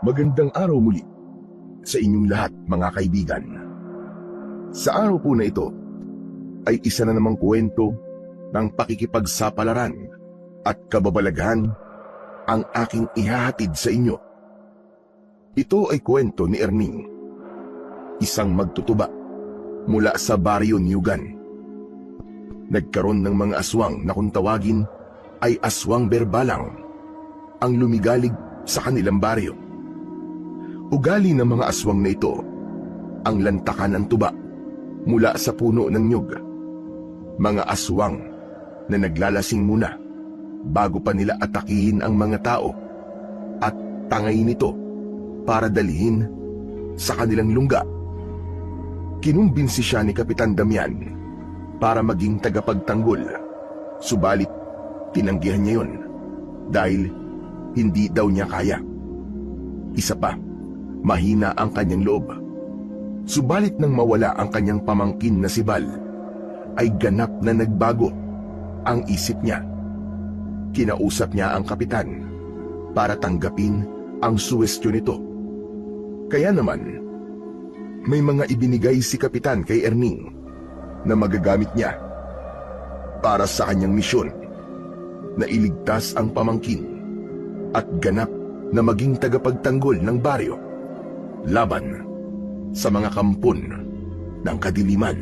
Magandang araw muli sa inyong lahat, mga kaibigan. Sa araw po na ito ay isa na namang kwento ng pakikipagsapalaran at kababalaghan ang aking ihahatid sa inyo. Ito ay kwento ni Erning, isang magtutuba mula sa Baryo Niugan. Nagkaroon ng mga aswang na kung tawagin ay aswang berbalang ang lumigalig sa kanilang baryo. Ugali ng mga aswang na ito ang lantakan ng tuba mula sa puno ng nyug. Mga aswang na naglalasing muna bago pa nila atakihin ang mga tao at tangayin ito para dalhin sa kanilang lungga. Kinumbinsi siya ni Kapitan Damian para maging tagapagtanggol, subalit tinanggihan niya yon dahil hindi daw niya kaya. Isa pa, mahina ang kanyang loob. Subalit nang mawala ang kanyang pamangkin na si Bal, ay ganap na nagbago ang isip niya. Kinausap niya ang kapitan para tanggapin ang suwestyon nito. Kaya naman, may mga ibinigay si kapitan kay Erning na magagamit niya para sa kanyang misyon na iligtas ang pamangkin at ganap na maging tagapagtanggol ng baryo laban sa mga kampon ng kadiliman.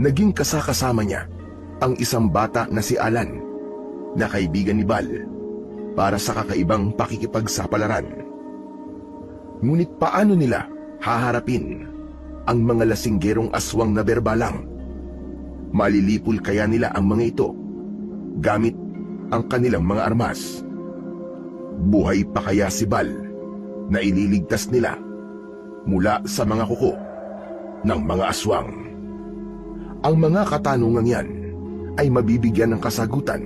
Naging kasakasama niya ang isang bata na si Alan, na kaibigan ni Bal, para sa kakaibang pakikipagsapalaran. Ngunit paano nila haharapin ang mga lasinggerong aswang na berbalang? Malilipol kaya nila ang mga ito gamit ang kanilang mga armas? Buhay pa kaya si Bal na ililigtas nila mula sa mga kuko ng mga aswang? Ang mga katanungang yan ay mabibigyan ng kasagutan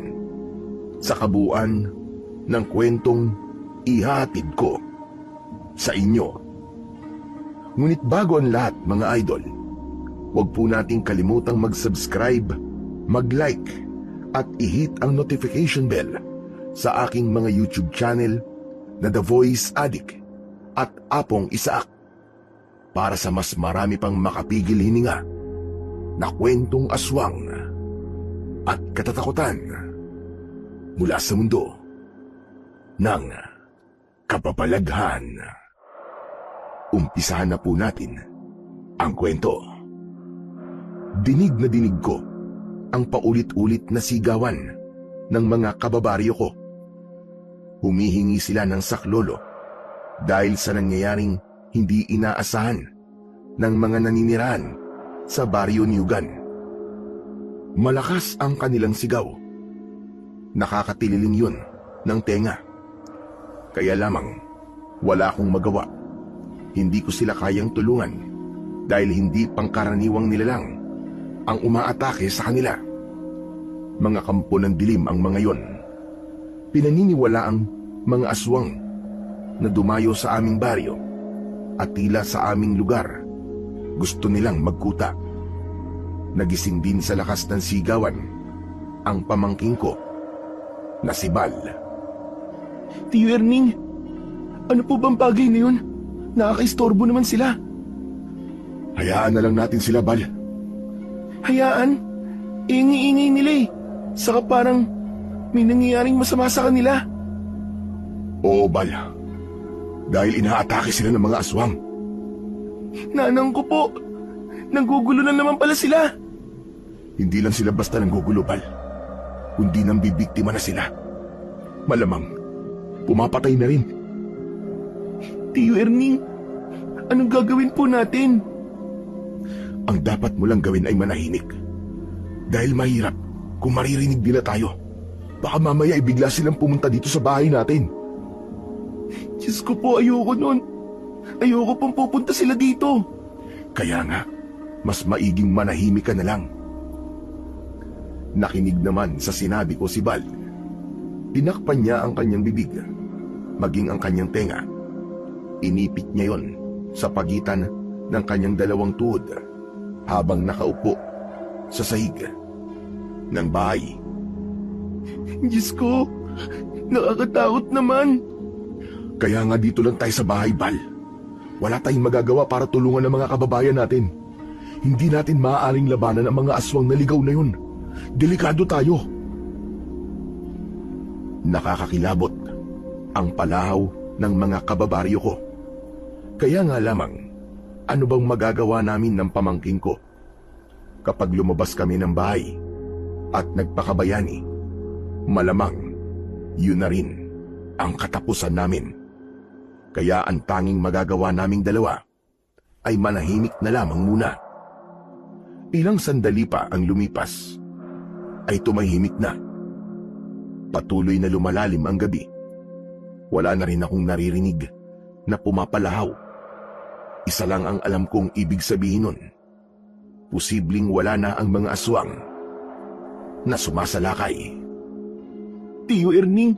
sa kabuuan ng kwentong ihatid ko sa inyo. Ngunit bago ang lahat, mga idol, huwag po nating kalimutang mag-subscribe, mag-like at i-hit ang notification bell sa aking mga YouTube channel na The Voice Addict at Apong Isaak, para sa mas marami pang makapigil hininga na kwentong aswang at katatakutan mula sa mundo ng kababalaghan. Umpisahan na po natin ang kwento. Dinig na dinig ko ang paulit-ulit na sigawan ng mga kababaryo ko. Humihingi sila ng saklolo dahil sa nangyayaring hindi inaasahan ng mga naninirahan sa Baryo Niugan. Malakas ang kanilang sigaw. Nakakatililing yun ng tenga. Kaya lamang wala akong magawa. Hindi ko sila kayang tulungan dahil hindi pangkaraniwang nilalang ang umaatake sa kanila. Mga kampo ng dilim ang mga yon. Pinaniniwala ang mga aswang na dumayo sa aming baryo at tila sa aming lugar gusto nilang magkuta. Nagising din sa lakas ng sigawan ang pamangking ko na si Bal. Tiyo Erning, ano po bang bagay na yun? Nakakaistorbo naman sila. Hayaan na lang natin sila, Bal. Hayaan? Ingi-ingay nila eh. Saka parang may nangyayaring masama sa kanila. Oo, Bal. Dahil inaatake sila ng mga aswang. Nanang ko po, nanggugulo na naman pala sila. Hindi lang sila basta nanggugulo, Bal, kundi nang bibiktima na sila. Malamang, pumapatay na rin. Tiyo Erning, anong gagawin po natin? Ang dapat mo lang gawin ay manahimik. Dahil mahirap kung maririnig nila tayo. Baka mamaya ay bigla silang pumunta dito sa bahay natin. Diyos ko po, ayoko nun. Ayoko pong pupunta sila dito. Kaya nga, mas maiging manahimik ka na lang. Nakinig naman sa sinabi ko si Bal. Tinakpan niya ang kanyang bibig, maging ang kanyang tenga. Inipit niya yon sa pagitan ng kanyang dalawang tuhod habang nakaupo sa sahig ng bahay. Diyos ko, nakakatakot naman. Kaya nga dito lang tayo sa bahay, Bal. Wala tayong magagawa para tulungan ang mga kababayan natin. Hindi natin maaaring labanan ang mga aswang naligaw na yun. Delikado tayo. Nakakakilabot ang palahaw ng mga kababaryo ko. Kaya nga lamang, ano bang magagawa namin ng pamangkin ko? Kapag lumabas kami ng bahay at nagpakabayani, malamang yun na rin ang katapusan namin. Kaya ang tanging magagawa naming dalawa ay manahimik na lamang muna. Ilang sandali pa ang lumipas, ay tumahimik na. Patuloy na lumalalim ang gabi. Wala na rin akong naririnig na pumapalahaw. Isa lang ang alam kong ibig sabihin nun. Posibleng wala na ang mga aswang na sumasalakay. Tio Erning,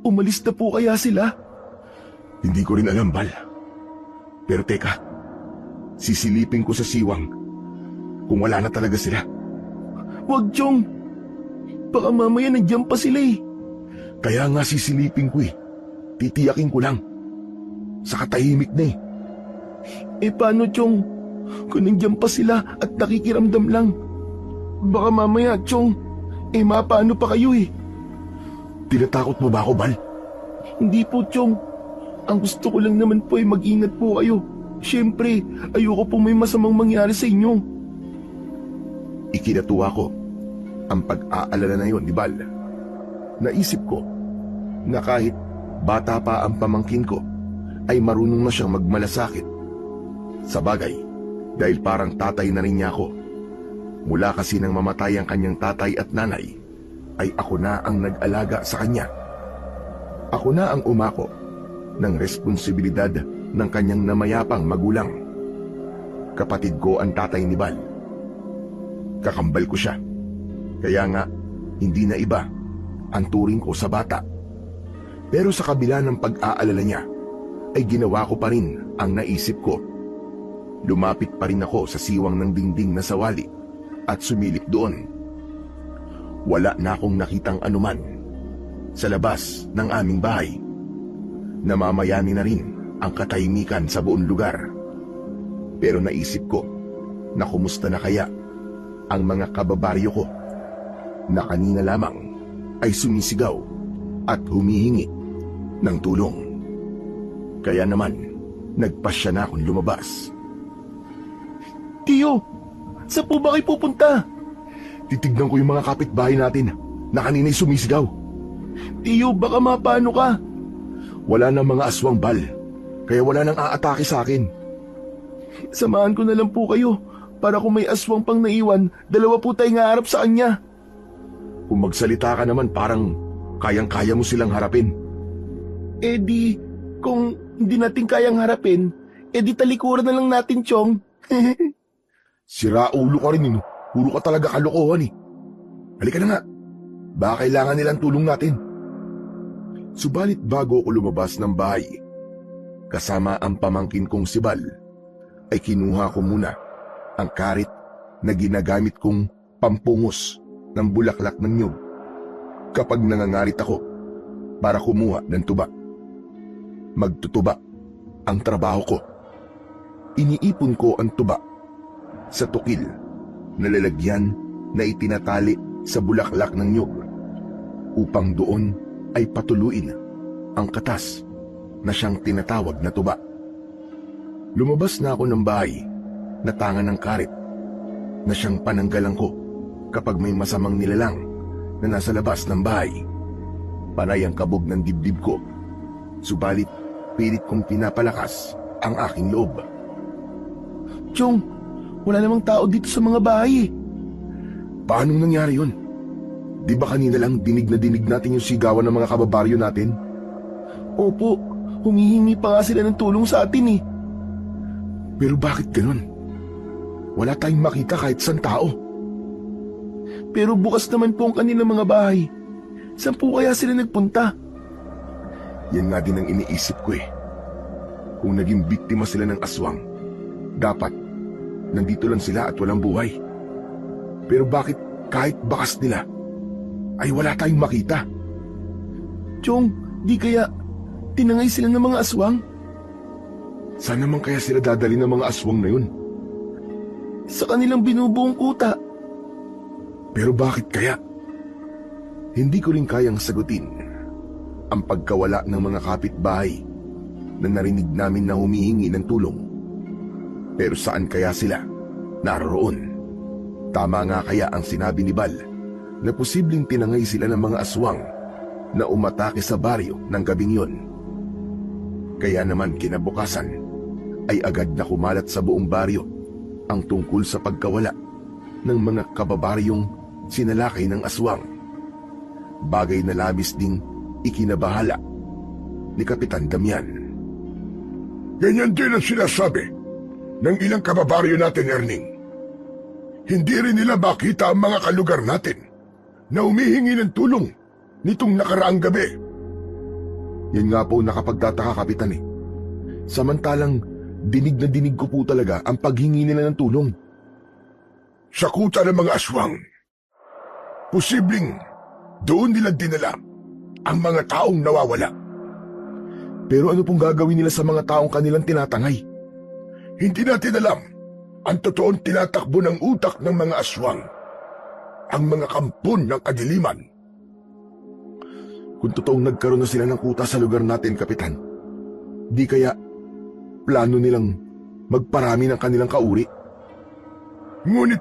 umalis na po kaya sila? Hindi ko rin alam, Bal. Pero teka, sisilipin ko sa siwang kung wala na talaga sila. Wag, Chong. Baka mamaya nandiyan pa sila eh. Kaya nga sisilipin ko eh. Titiyakin ko lang. Sa katahimik na eh. Paano, Chong? Kung nandiyan pa sila at nakikiramdam lang. Baka mamaya, Chong, mapaano pa kayo eh. Tinatakot mo ba ako, Bal? Hindi po, Chong. Ang gusto ko lang naman po ay mag-ingat po kayo. Siyempre, ayoko po may masamang mangyari sa inyo. Ikinatuwa ko ang pag-aalala na yon ni Bal. Naisip ko na kahit bata pa ang pamangkin ko, ay marunong na siyang magmalasakit. Sa bagay, dahil parang tatay na rin niya ako. Mula kasi nang mamatay ang kanyang tatay at nanay, ay ako na ang nag-alaga sa kanya. Ako na ang umako ng responsibilidad ng kanyang namayapang magulang. Kapatid ko ang tatay ni Bal. Kakambal ko siya. Kaya nga, hindi na iba ang turing ko sa bata. Pero sa kabila ng pag-aalala niya, ay ginawa ko pa rin ang naisip ko. Lumapit pa rin ako sa siwang ng dingding na sawali at sumilip doon. Wala na akong nakitang anuman sa labas ng aming bahay. Namamayani na rin ang katahimikan sa buong lugar. Pero naisip ko na kumusta na kaya ang mga kababaryo ko na kanina lamang ay sumisigaw at humihingi ng tulong. Kaya naman, nagpasya na akong lumabas. Tio, saan po ba kayo pupunta? Titignan ko yung mga kapitbahay natin na kanina'y sumisigaw. Tio, baka mapaano ka? Wala nang mga aswang, Bal, kaya wala nang aatake sa akin. Samahan ko na lang po kayo para kung may aswang pang naiwan, dalawa po tayong haharap sa kanya. Kung magsalita ka naman parang kayang-kaya mo silang harapin. Kung hindi natin kayang harapin, talikuran na lang natin, Chong. Sira ulo ka rin, puro ka talaga kalokohan eh. Halika na nga, baka kailangan nilang tulong natin. Subalit bago ako lumabas ng bahay, kasama ang pamangkin kong si Bal, ay kinuha ko muna ang karit na ginagamit kong pampungos ng bulaklak ng nyug kapag nangangarit ako para kumuha ng tuba. Magtutuba ang trabaho ko. Iniipon ko ang tuba sa tukil na lalagyan na itinatali sa bulaklak ng nyug upang doon ay patuluin ang katas na siyang tinatawag na tuba. Lumabas na ako ng bahay na tangan ng karit na siyang pananggalang ko kapag may masamang nilalang na nasa labas ng bahay. Panay ang kabog ng dibdib ko, subalit pilit kong pinapalakas ang aking loob. Chong, wala namang tao dito sa mga bahay eh. Paanong nangyari yun? Di ba kanina lang dinig na dinig natin yung sigawan ng mga kababaryo natin? Opo, humihingi pa nga sila ng tulong sa atin eh. Pero bakit ganun? Wala tayong makita kahit saan tao. Pero bukas naman po ang kanilang mga bahay. Saan po kaya sila nagpunta? Yan nga din ang iniisip ko eh. Kung naging biktima sila ng aswang, dapat nandito lang sila at walang buhay. Pero bakit kahit bakas nila, ay wala tayong makita? Chong, di kaya tinangay sila ng mga aswang. Saan naman kaya sila dadali ng mga aswang na yun? Sa kanilang binubuong kuta. Pero bakit kaya? Hindi ko rin kayang sagutin ang pagkawala ng mga kapitbahay na narinig namin na humihingi ng tulong. Pero saan kaya sila naroon? Tama nga kaya ang sinabi ni Bal na posibleng tinangay sila ng mga aswang na umatake sa baryo ng gabing yon. Kaya naman kinabukasan ay agad na kumalat sa buong baryo ang tungkol sa pagkawala ng mga kababaryong sinalakay ng aswang. Bagay na labis ding ikinabahala ni Kapitan Damian. Ganyan din ang sinasabi ng ilang kababaryo natin, Erning. Hindi rin nila makita ang mga kalugar natin na humihingi ng tulong nitong nakaraang gabi. Yan nga po nakapagtataka, Kapitan eh. Samantalang dinig na dinig ko po talaga ang paghingi nila ng tulong. Sa kuta ng mga aswang, posibleng doon nila dinala ang mga taong nawawala. Pero ano pong gagawin nila sa mga taong kanilang tinatangay? Hindi natin alam ang totoong tinatakbo ng utak ng mga aswang, ang mga kampon ng kadiliman. Kung totoong nagkaroon na sila ng kuta sa lugar natin, Kapitan, di kaya plano nilang magparami ng kanilang kauri? Ngunit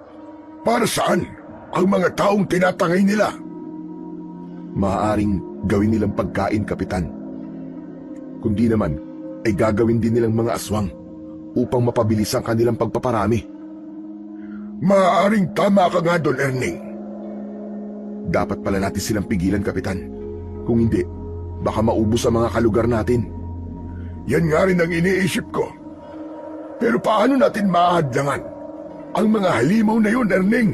para saan ang mga taong tinatangay nila? Maaaring gawin nilang pagkain, Kapitan. Kundi naman ay gagawin din nilang mga aswang upang mapabilis ang kanilang pagpaparami. Maaaring tama ka nga doon, Erning. Dapat pala natin silang pigilan, Kapitan. Kung hindi, baka maubos ang mga kalugar natin. Yan nga rin ang iniisip ko. Pero paano natin mahadlangan ang mga halimaw na yun, Erning?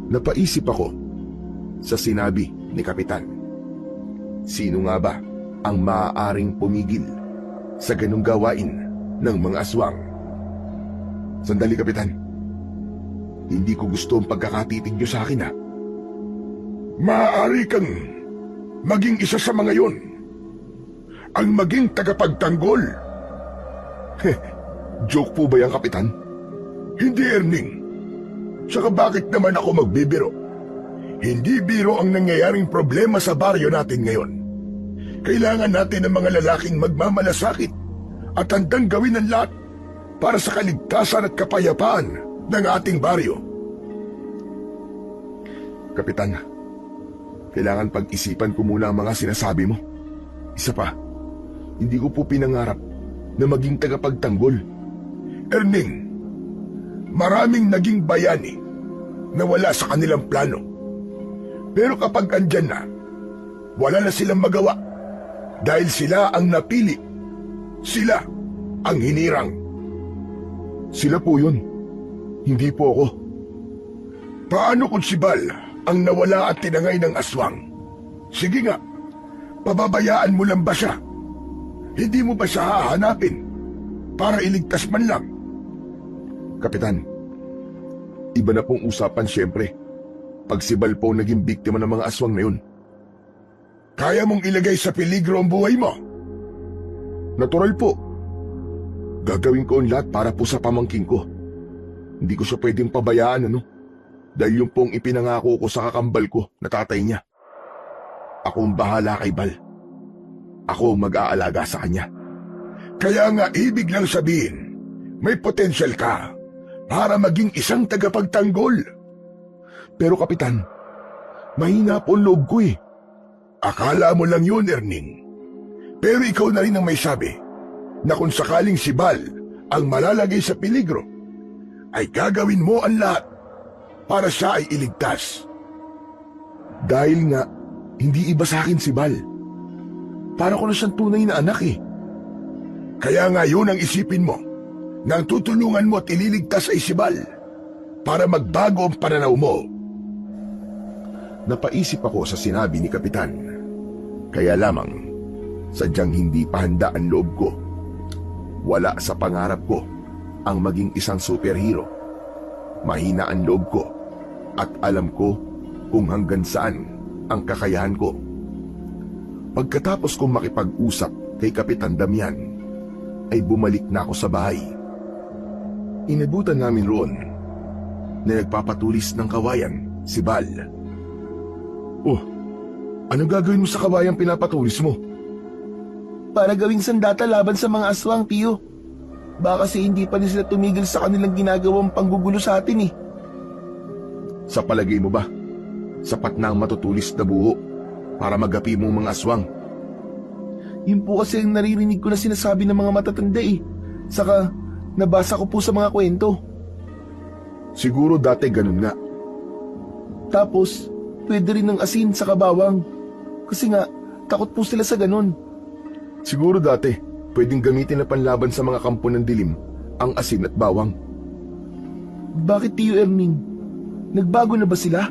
Napaisip ako sa sinabi ni Kapitan. Sino nga ba ang maaaring pumigil sa ganung gawain ng mga aswang? Sandali, Kapitan. Hindi ko gusto ang pagkakatitig niyo sa akin, ha? Maaari kang maging isa sa mga yun. Ang maging tagapagtanggol. Joke po ba yan, Kapitan? Hindi, Erning. Saka bakit naman ako magbibiro? Hindi biro ang nangyayaring problema sa baryo natin ngayon. Kailangan natin ng mga lalaking magmamalasakit at handang gawin ang lahat para sa kaligtasan at kapayapaan ng ating baryo. Kapitan, kailangan pag-isipan ko muna ang mga sinasabi mo. Isa pa, hindi ko po pinangarap na maging tagapagtanggol. Erning, maraming naging bayani na wala sa kanilang plano. Pero kapag andyan na, wala na silang magawa dahil sila ang napili. Sila ang hinirang. Sila po yun, hindi po ako. Paano kung si Bal ang nawala at tinangay ng aswang? Sige nga, pababayaan mo lang ba siya? Hindi mo ba siya hahanapin para iligtas man lang? Kapitan, iba na pong usapan siyempre pag si Bal po naging biktima ng mga aswang na yun. Kaya mong ilagay sa peligro ang buhay mo? Natural po. Gagawin ko ang lahat para po sa pamangking ko. Hindi ko siya pwedeng pabayaan, ano? Dahil yung pong ipinangako ko sa kakambal ko na tatay niya. Ako ang bahala kay Bal. Ako ang mag-aalaga sa kanya. Kaya nga ibig lang sabihin, may potensyal ka para maging isang tagapagtanggol. Pero Kapitan, mahina po ang loob ko eh. Akala mo lang yun, Erning. Pero ikaw na rin ang may sabi na kung sakaling si Bal ang malalagay sa peligro, ay gagawin mo ang lahat para siya ay iligtas. Dahil nga, hindi iba sa akin si Bal. Para ko na siyang tunay na anak eh. Kaya nga yun ang isipin mo, nang tutulungan mo at ililigtas ay si Bal, para magbago ang pananaw mo. Napaisip ako sa sinabi ni Kapitan. Kaya lamang, sadyang hindi pa handa ang loob ko. Wala sa pangarap ko ang maging isang superhero. Mahina ang loob ko at alam ko kung hanggang saan ang kakayahan ko. Pagkatapos kong makipag-usap kay Kapitan Damian, ay bumalik na ako sa bahay. Inabutan namin roon na nagpapatulis ng kawayan si Bal. Oh, ano gagawin mo sa kabayang pinapatulis mo? Para gawing sandata laban sa mga aswang, Tiyo. Baka kasi hindi pa rin sila tumigil sa kanilang ginagawang panggugulo sa atin eh. Sa palagay mo ba, sapat na ang matutulis na buho para magapi mong mga aswang? Yun po kasi ang naririnig ko na sinasabi ng mga matatanda eh. Saka nabasa ko po sa mga kwento. Siguro dati ganun nga. Tapos, pwede rin ng asin sa kabawang. Kasi nga, takot po sila sa ganun. Siguro dati, pwedeng gamitin na panlaban sa mga kampo ng dilim ang asin at bawang. Bakit, Tiyo Erning? Nagbago na ba sila?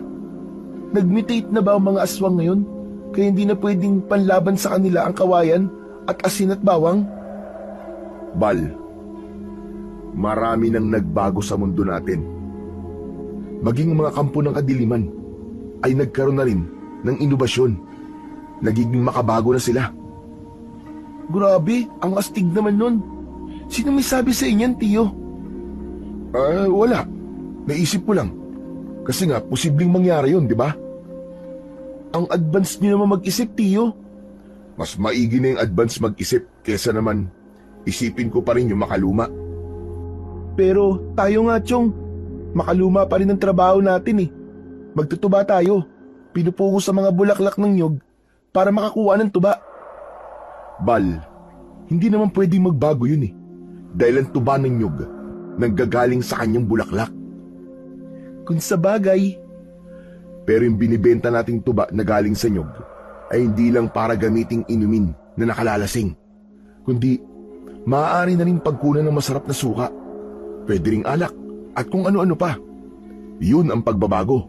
Nag-mutate na ba ang mga aswang ngayon? Kaya hindi na pwedeng panlaban sa kanila ang kawayan at asin at bawang? Bal, marami nang nagbago sa mundo natin. Maging mga kampo ng kadiliman ay nagkaroon na rin ng inobasyon. Nagiging makabago na sila. Grabe, ang astig naman nun. Sino may sabi sa inyan, Tiyo? Wala. Naisip ko lang. Kasi nga, posibleng mangyari yun, di ba? Ang advance niyo naman mag-isip, Tiyo. Mas maigi na yung advance mag-isip kesa naman isipin ko pa rin yung makaluma. Pero tayo nga, Chong. Makaluma pa rin ang trabaho natin eh. Magtutuba tayo. Pinupugo sa mga bulaklak ng nyog para makakuha ng tuba. Bal, hindi naman pwedeng magbago yun eh. Dahil ang tuba ng nyog nanggagaling sa kanyang bulaklak. Kung sa bagay, pero yung binibenta nating tuba na galing sa nyog ay hindi lang para gamiting inumin na nakalalasing, kundi maaari na rin pagkunan ng masarap na suka, pwede ring alak at kung ano-ano pa. Yun ang pagbabago.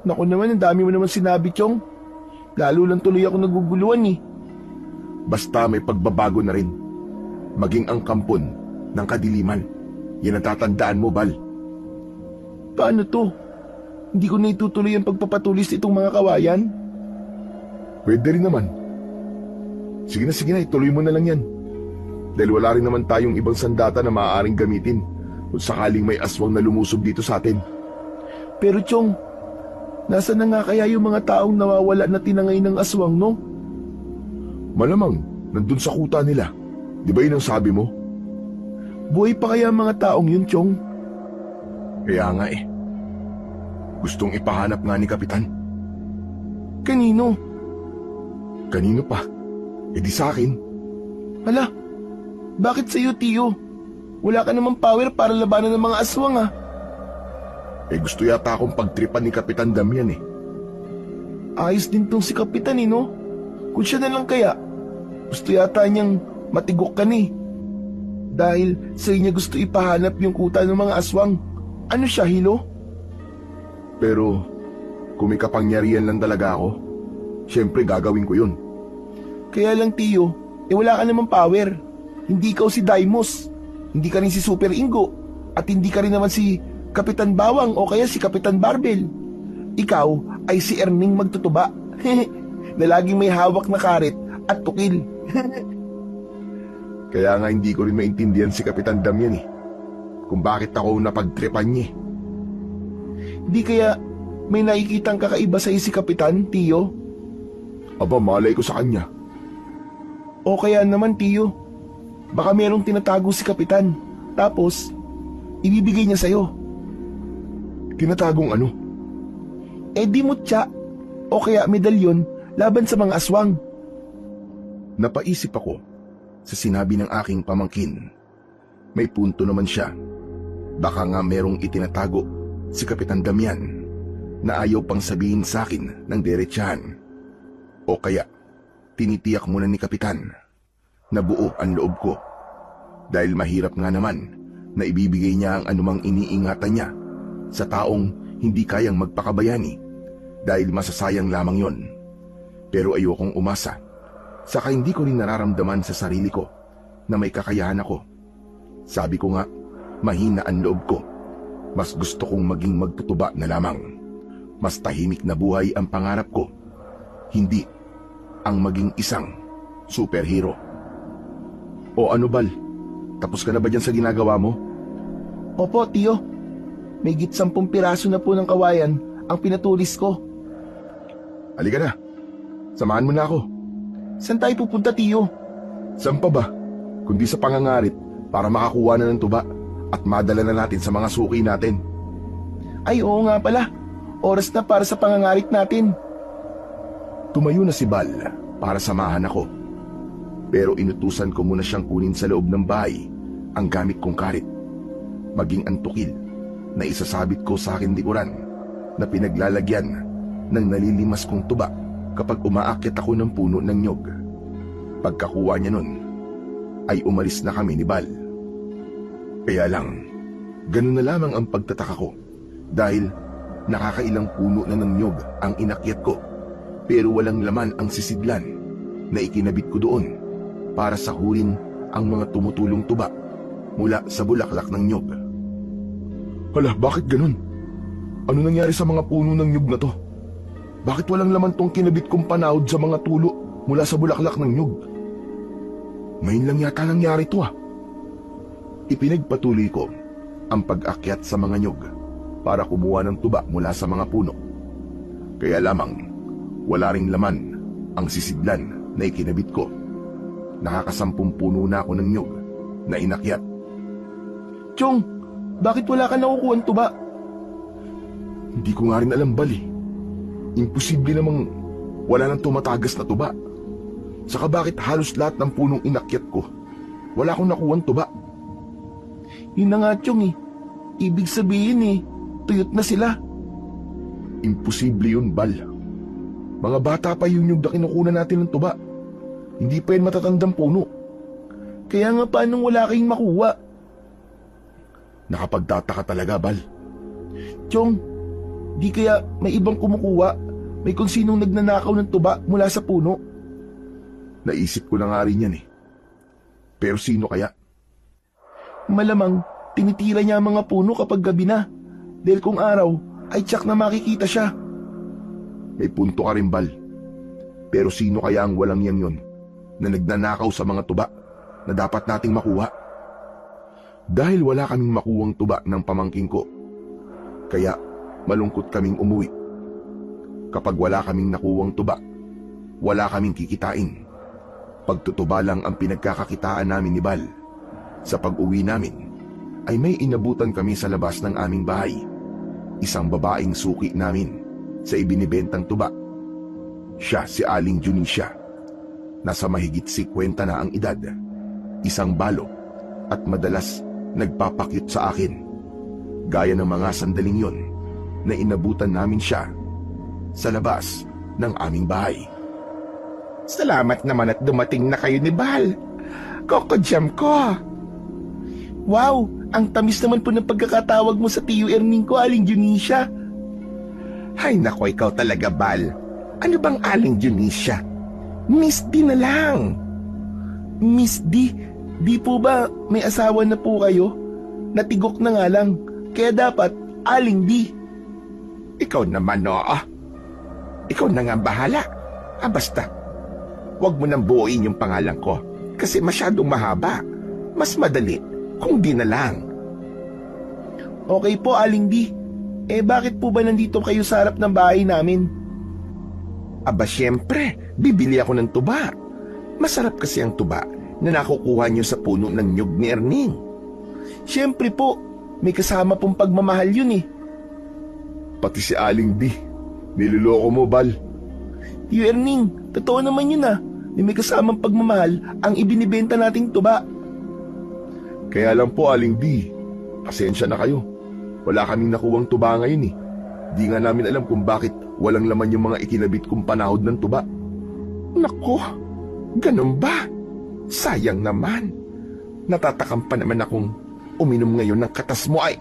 naku naman, ang dami mo naman sinabi, Chong. Lalo lang tuloy ako naguguluhan eh. Basta may pagbabago na rin. Maging ang kampon ng kadiliman. Yan ang tatandaan mo, Bal. Paano to? Hindi ko na itutuloy ang pagpapatulis itong mga kawayan? Pwede rin naman. Sige na, ituloy mo na lang yan. Dahil wala rin naman tayong ibang sandata na maaaring gamitin kung sakaling may aswang na lumusob dito sa atin. Pero Chong, nasa na nga kaya yung mga taong nawawala na tinangay ng aswang, no? Malamang, nandun sa kuta nila. Di ba yun ang sabi mo? Buhay pa kaya ang mga taong yun, Chong? Kaya nga eh. Gustong ipahanap nga ni Kapitan. Kanino? Kanino pa? E di sa akin. Hala, bakit sa'yo, Tiyo? Wala ka namang power para labanan ng mga aswang, ah. Eh gusto yata akong pagtripan ni Kapitan Damian eh. Ayos din tong si Kapitan, eh, no? Kung siya na lang kaya, gusto yata niyang matigok ka ni. Dahil sa niya gusto ipahanap yung kuta ng mga aswang. Ano siya, Hilo? Pero kung may kapangyarihan lang talaga ako, syempre gagawin ko yun. Kaya lang, Tiyo, wala ka namang power. Hindi ikaw si Daimos. Hindi ka rin si Super Ingo. At hindi ka rin naman si Kapitan Bawang o kaya si Kapitan Barbel. Ikaw ay si Erning Magtutuba. Na laging may hawak na karet at tukil. Kaya nga hindi ko rin maintindihan si Kapitan Damian eh. Kung bakit ako napagtripan niya. Di kaya may nakikitang kakaiba sa si Kapitan, Tiyo? Aba, malay ko sa kanya. O kaya naman, Tiyo, baka merong tinatago si Kapitan. Tapos, ibibigay niya sa'yo. Tinatagong ano? Eh di mutya, o kaya medalyon laban sa mga aswang. Napaisip ako sa sinabi ng aking pamangkin. May punto naman siya. Baka nga merong itinatago si Kapitan Damian na ayaw pang sabihin sa akin ng diretsahan. O kaya, tinitiyak muna ni Kapitan na buo ang loob ko. Dahil mahirap nga naman na ibibigay niya ang anumang iniingatan niya sa taong hindi kayang magpakabayani dahil masasayang lamang yon. Pero ayokong umasa, saka hindi ko rin nararamdaman sa sarili ko na may kakayahan ako. Sabi ko nga, mahina ang loob ko. Mas gusto kong maging magtutuba na lamang. Mas tahimik na buhay ang pangarap ko. Hindi ang maging isang superhero. O ano Bal, tapos ka na ba dyan sa ginagawa mo? Opo, tiyo. May 10 piraso na po ng kawayan ang pinatulis ko. Halika na, samahan mo na ako. Saan tayo pupunta, tiyo? Saan pa ba? Kundi sa pangangarit para makakuha na ng tuba at madala na natin sa mga suki natin. Ay, oo nga pala. Oras na para sa pangangarit natin. Tumayo na si Bal para samahan ako. Pero inutusan ko muna siyang kunin sa loob ng bahay ang gamit kong karit. Maging ang tukil na isasabit ko sa aking likuran na pinaglalagyan ng nalilimas kong tuba kapag umaakyat ako ng puno ng nyog. Pagkakuha niya nun, ay umalis na kami ni Bal. Kaya lang, ganun na lamang ang pagtataka ko dahil nakakailang puno na ng nyog ang inakyat ko pero walang laman ang sisidlan na ikinabit ko doon para sahurin ang mga tumutulong tuba mula sa bulaklak ng nyog. Hala, bakit ganun? Ano nangyari sa mga puno ng nyog na to? Bakit walang laman tong kinabit kong panahod sa mga tulo mula sa bulaklak ng nyog? Ngayon lang yata nangyari to ah. Ipinagpatuloy ko ang pag-akyat sa mga nyog para kumuha ng tuba mula sa mga puno. Kaya lamang, wala ring laman ang sisidlan na ikinabit ko. Nakakasampung puno na ako ng nyog na inakyat. Chong, bakit wala ka nakukuha ng tuba? Hindi ko nga rin alam Bal eh. Imposible namang wala nang tumatagas na tuba. Saka bakit halos lahat ng punong inakyat ko, wala akong nakuha ng tuba? Yun na nga, Chong eh. Ibig sabihin eh, tuyot na sila. Imposible yun, Bal. Mga bata pa yung nyug na kinukunan natin ng tuba. Hindi pa yan matatandang puno. Kaya nga paanong wala kayong makuha? Nakapagtataka talaga, Bal. Chong, di kaya may ibang kumukuha? May kung sinong nagnanakaw ng tuba mula sa puno? Naisip ko na nga rin yan eh. Pero sino kaya? Malamang tinitira niya ang mga puno kapag gabi na. Dahil kung araw ay tsak na makikita siya. May punto ka rin, Bal. Pero sino kaya ang walang yan yon na nagnanakaw sa mga tuba na dapat nating makuha? Dahil wala kaming makuwang tuba ng pamangking ko, kaya malungkot kaming umuwi. Kapag wala kaming nakuwang tuba, wala kaming kikitain. Pagtutuba lang ang pinagkakakitaan namin ni Bal. Sa pag-uwi namin, ay may inabutan kami sa labas ng aming bahay. Isang babaeng suki namin sa ibinibentang tuba. Siya si Aling Junisha. Nasa mahigit 50 na ang edad. Isang balo at madalas nagpapakyut sa akin. Gaya ng mga sandaling yon na inabutan namin siya sa labas ng aming bahay. Salamat naman at dumating na kayo ni Bal. Kokodyam ko. Wow, ang tamis naman po ng pagkakatawag mo sa tiyo Erning ko, Aling Junisha. Hay nako, ikaw talaga, Bal. Ano bang Aling Junisha? Miss D na lang. Miss D? Di po ba may asawa na po kayo? Natigok na nga lang, kaya dapat Aling D. Ikaw naman, oo. Ikaw na nga bahala. Basta, wag mo nang buuin yung pangalan ko kasi masyadong mahaba. Mas madali kung di na lang. Okay po, Aling D. Bakit po ba nandito kayo sa harap ng bahay namin? Siyempre, bibili ako ng tuba. Masarap kasi ang tuba na nakukuha niyo sa puno ng nyug ni Erning. Siyempre po, may kasama pong pagmamahal yun eh. Pati si Aling D, niloloko mo, Bal. Tiyo Erning, totoo naman yun ah. May kasamang pagmamahal ang ibinibenta nating tuba. Kaya lang po, Aling D, pasensya na kayo. Wala kaming nakuwang tuba ngayon eh. Di nga namin alam kung bakit walang laman yung mga ikinabit kong panahod ng tuba. Nako, ganun ba? Sayang naman. Natatakam pa naman akong uminom ngayon ng katas mo ay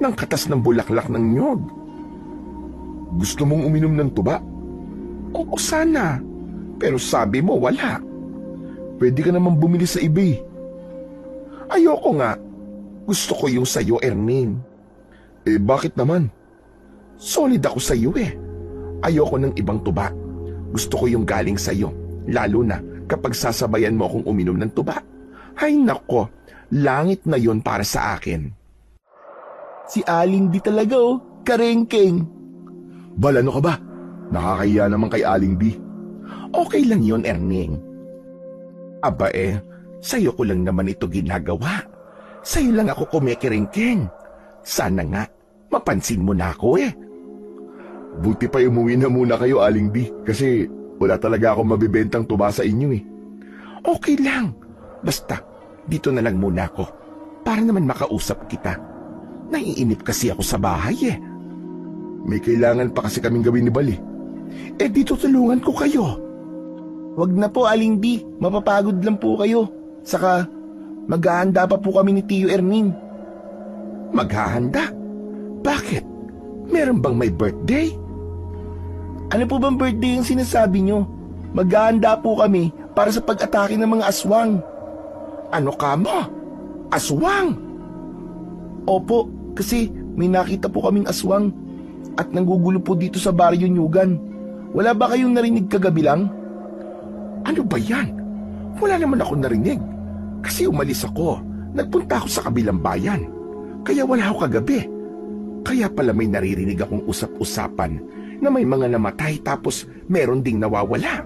ng katas ng bulaklak ng nyog. Gusto mong uminom ng tuba? Oo sana, pero sabi mo wala. Pwede ka naman bumili sa eBay. Ayoko nga. Gusto ko yung sayo, Erning. Bakit naman? Solid ako sa iyo eh. Ayoko ng ibang tuba. Gusto ko yung galing sa'yo, lalo na kapag sasabayan mo akong uminom ng tuba. Ay nako, langit na yon para sa akin. Si Aling di talaga karengkeng. Bal, ano ka ba? Nakakahiya naman kay Aling B. Okay lang yon, Erning. Aba sa'yo ko lang naman ito ginagawa. Sa'yo lang ako kumikiringking. Sana nga, mapansin mo na ako Buti pa umuwi na muna kayo, Aling B, kasi wala talaga akong mabibentang tuba sa inyo Okay lang. Basta, dito na lang muna ako. Para naman makausap kita. Naiinip kasi ako sa bahay May kailangan pa kasi kaming gawin ni Bal dito tulungan ko kayo. Wag na po, Aling B. Mapapagod lang po kayo. Saka, maghahanda pa po kami ni Tio Erning. Maghahanda? Bakit? Meron bang may birthday? Ano po bang birthday yung sinasabi nyo? Maghahanda po kami para sa pag-atake ng mga aswang. Ano ka mo? Aswang? Opo, kasi may nakita po kaming aswang at nanggugulo po dito sa Baryo Nyugan. Wala ba kayong narinig kagabi lang? Ano ba yan? Wala naman ako narinig. Kasi umalis ako. Nagpunta ako sa kabilang bayan. Kaya wala ako kagabi. Kaya pala may naririnig akong usap-usapan na may mga namatay tapos meron ding nawawala.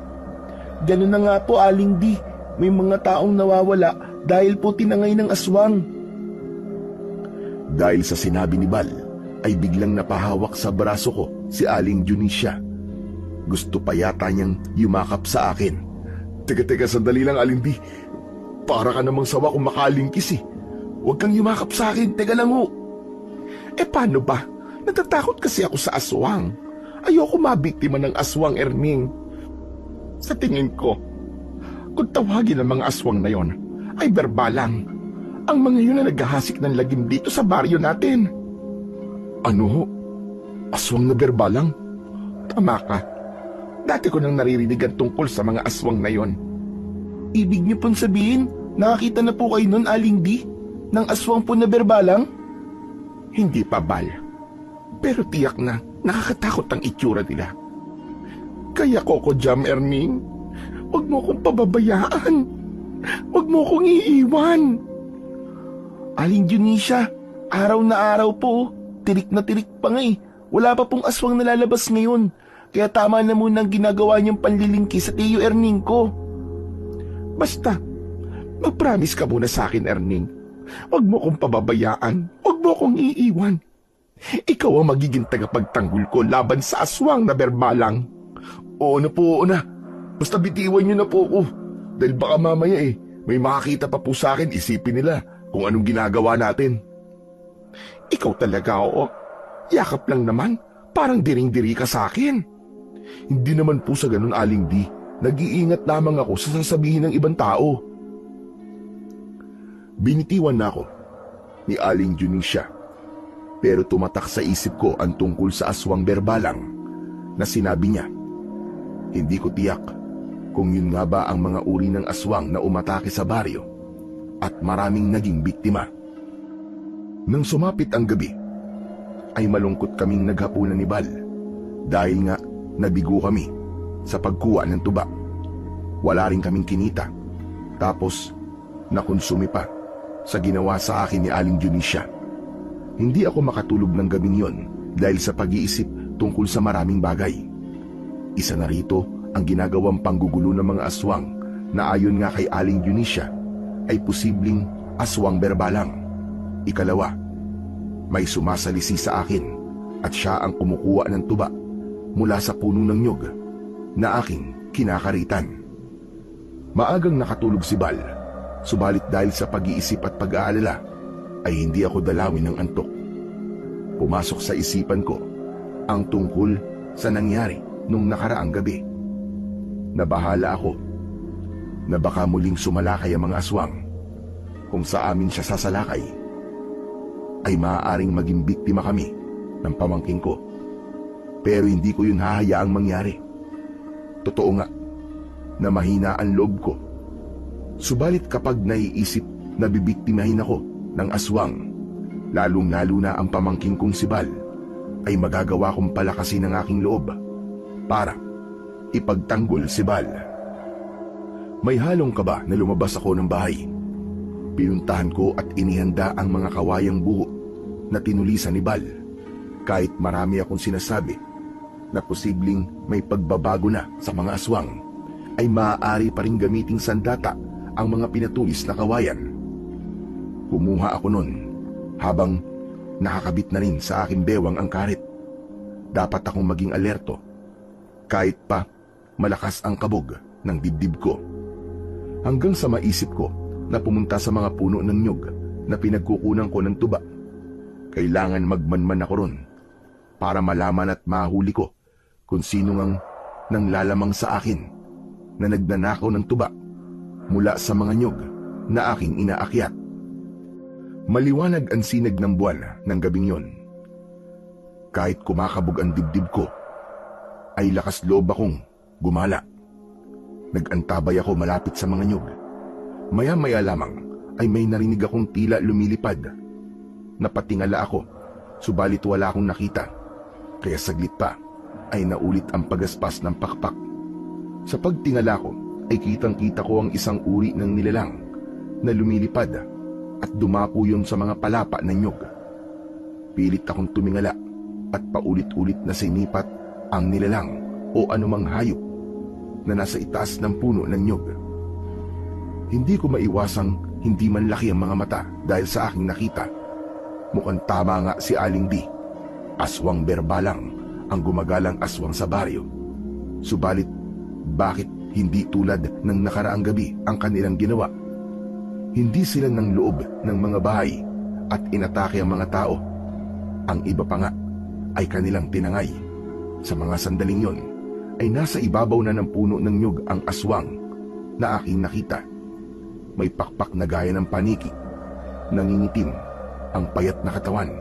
Ganun na nga po, Aling D. May mga taong nawawala dahil po tinangay ng aswang. Dahil sa sinabi ni Bal, ay biglang napahawak sa braso ko si Aling Junisha. Gusto pa yata niyang yumakap sa akin. Teka, sandali lang, Aling B. Para ka namang sawa kung makalingkis Huwag kang yumakap sa akin, teka lang Paano ba? Natatakot kasi ako sa aswang. Ayoko mabiktima ng aswang, Erning. Sa tingin ko, kung tawagin ang mga aswang na yon, ay berbalang. Ang mga yun na naghahasik ng lagim dito sa baryo natin. Ano? Aswang na berbalang? Tama ka. Dati ko nang naririnig ang tungkol sa mga aswang na yon. Ibig niyo pong sabihin, nakakita na po kayo nun, Aling D, ng aswang po na berbalang? Hindi pa, Bal. Pero tiyak na nakakatakot ang itsura nila. Kaya Coco Jam, Erning, huwag mo kong pababayaan. Huwag mo kong iiwan. Aling Junisha, araw na araw po, tirik na tirik pa nga Wala pa pong aswang nalalabas ngayon. Kaya tama na muna ang ginagawa niyong panlilingki sa Tio Erning ko. Basta, mag-promise ka muna sa akin, Erning. Huwag mo kong pababayaan. Huwag mo kong iiwan. Ikaw ang magiging tagapagtanggol ko laban sa aswang na berbalang. Oo na. Basta bitiwan niyo na po ako. Dahil baka mamaya may makakita pa po sa akin, isipin nila kung anong ginagawa natin. Ikaw talaga, Yakap lang naman, parang diring-diri ka sa akin. Hindi naman po sa ganun, Aling D. Nag-iingat lamang ako sa sasabihin ng ibang tao. Binitiwan na ako ni Aling Junisha. Pero tumatak sa isip ko ang tungkol sa aswang berbalang na sinabi niya. Hindi ko tiyak kung yun nga ba ang mga uri ng aswang na umatake sa baryo at maraming naging biktima. Nang sumapit ang gabi, ay malungkot kaming naghapunan ni Bal dahil nga nabigo kami sa pagkuha ng tuba. Wala rin kaming kinita. Tapos, nakonsumi pa sa ginawa sa akin ni Aling Junisha. Hindi ako makatulog ng gabing yon dahil sa pag-iisip tungkol sa maraming bagay. Isa na rito ang ginagawang panggugulo ng mga aswang na ayon nga kay Aling Junisha ay posibleng aswang berbalang. Ikalawa, may sumasalisi sa akin at siya ang kumukuha ng tuba mula sa puno ng nyog na aking kinakaritan. Maagang nakatulog si Bal, subalit dahil sa pag-iisip at pag-aalala ay hindi ako dalawin ng antok. Pumasok sa isipan ko ang tungkol sa nangyari nung nakaraang gabi. Nabahala ako na baka muling sumalakay ang mga aswang. Kung sa amin siya sasalakay, ay maaaring maging biktima kami ng pamangking ko. Pero hindi ko yun hahayaang mangyari. Totoo nga na mahina ang loob ko. Subalit kapag naiisip na bibiktimahin ako ng aswang, lalong-lalo na ang pamangking kong si Bal, ay magagawa kong palakasin ang aking loob para ipagtanggol si Bal. May halong kaba na lumabas ako ng bahay. Pinuntahan ko at inihanda ang mga kawayang buho na tinulisan ni Bal. Kahit marami akong sinasabi na posibleng may pagbabago na sa mga aswang, ay maaari pa rin gamiting sandata ang mga pinatulis na kawayan. Kumuha ako nun habang nakakabit na rin sa aking bewang ang karet. Dapat akong maging alerto kahit pa malakas ang kabog ng dibdib ko. Hanggang sa maisip ko na pumunta sa mga puno ng nyug na pinagkukunan ko ng tuba. Kailangan magmanman ako ron para malaman at mahuli ko kung sino ngang nanglalamang sa akin na nagnanakaw ng tuba mula sa mga nyug na aking inaakyat. Maliwanag ang sinag ng buwan ng gabing yon. Kahit kumakabog ang dibdib ko, ay lakas loob akong gumala. Nag-antabay ako malapit sa mga nyug. Maya-maya lamang ay may narinig akong tila lumilipad. Napatingala ako, subalit wala akong nakita. Kaya saglit pa ay naulit ang pagaspas ng pakpak. Sa pagtingala ko ay kitang-kita ko ang isang uri ng nilalang na lumilipad at dumapo yun sa mga palapa ng nyug. Pilit akong tumingala at paulit-ulit na sinipat ang nilalang o anumang hayop na nasa itaas ng puno ng nyug. Hindi ko maiwasang hindi man laki ang mga mata dahil sa aking nakita. Mukhang tama nga si Aling D. Aswang berbalang ang gumagalang aswang sa baryo. Subalit, bakit hindi tulad ng nakaraang gabi ang kanilang ginawa? Hindi sila ng loob ng mga bahay at inatake ang mga tao. Ang iba pa nga ay kanilang tinangay. Sa mga sandaling yon ay nasa ibabaw na ng puno ng nyug ang aswang na aking nakita. May pakpak na gaya ng paniki. Nangingitim ang payat na katawan.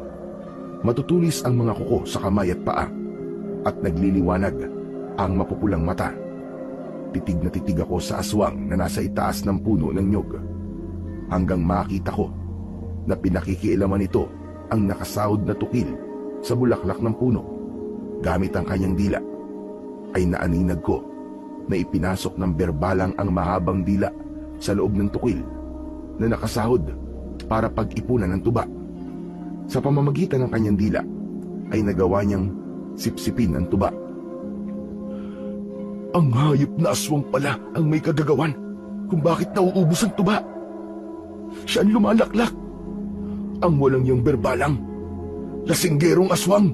Matutulis ang mga kuko sa kamay at paa at nagliliwanag ang mapupulang mata. Titig na titig ako sa aswang na nasa itaas ng puno ng nyug hanggang makita ko na pinakikialaman nito ang nakasahod na tukil sa bulaklak ng puno. Gamit ang kanyang dila ay naaninag ko na ipinasok ng berbalang ang mahabang dila sa loob ng tukil na nakasahod para pag-ipunan ng tuba. Sa pamamagitan ng kanyang dila ay nagawa niyang sipsipin ang tuba. Ang hayop na aswang pala ang may kagagawan kung bakit nauubos ang tuba. Siya ang lumalaklak. Ang walang yung berbalang. Lasinggerong aswang.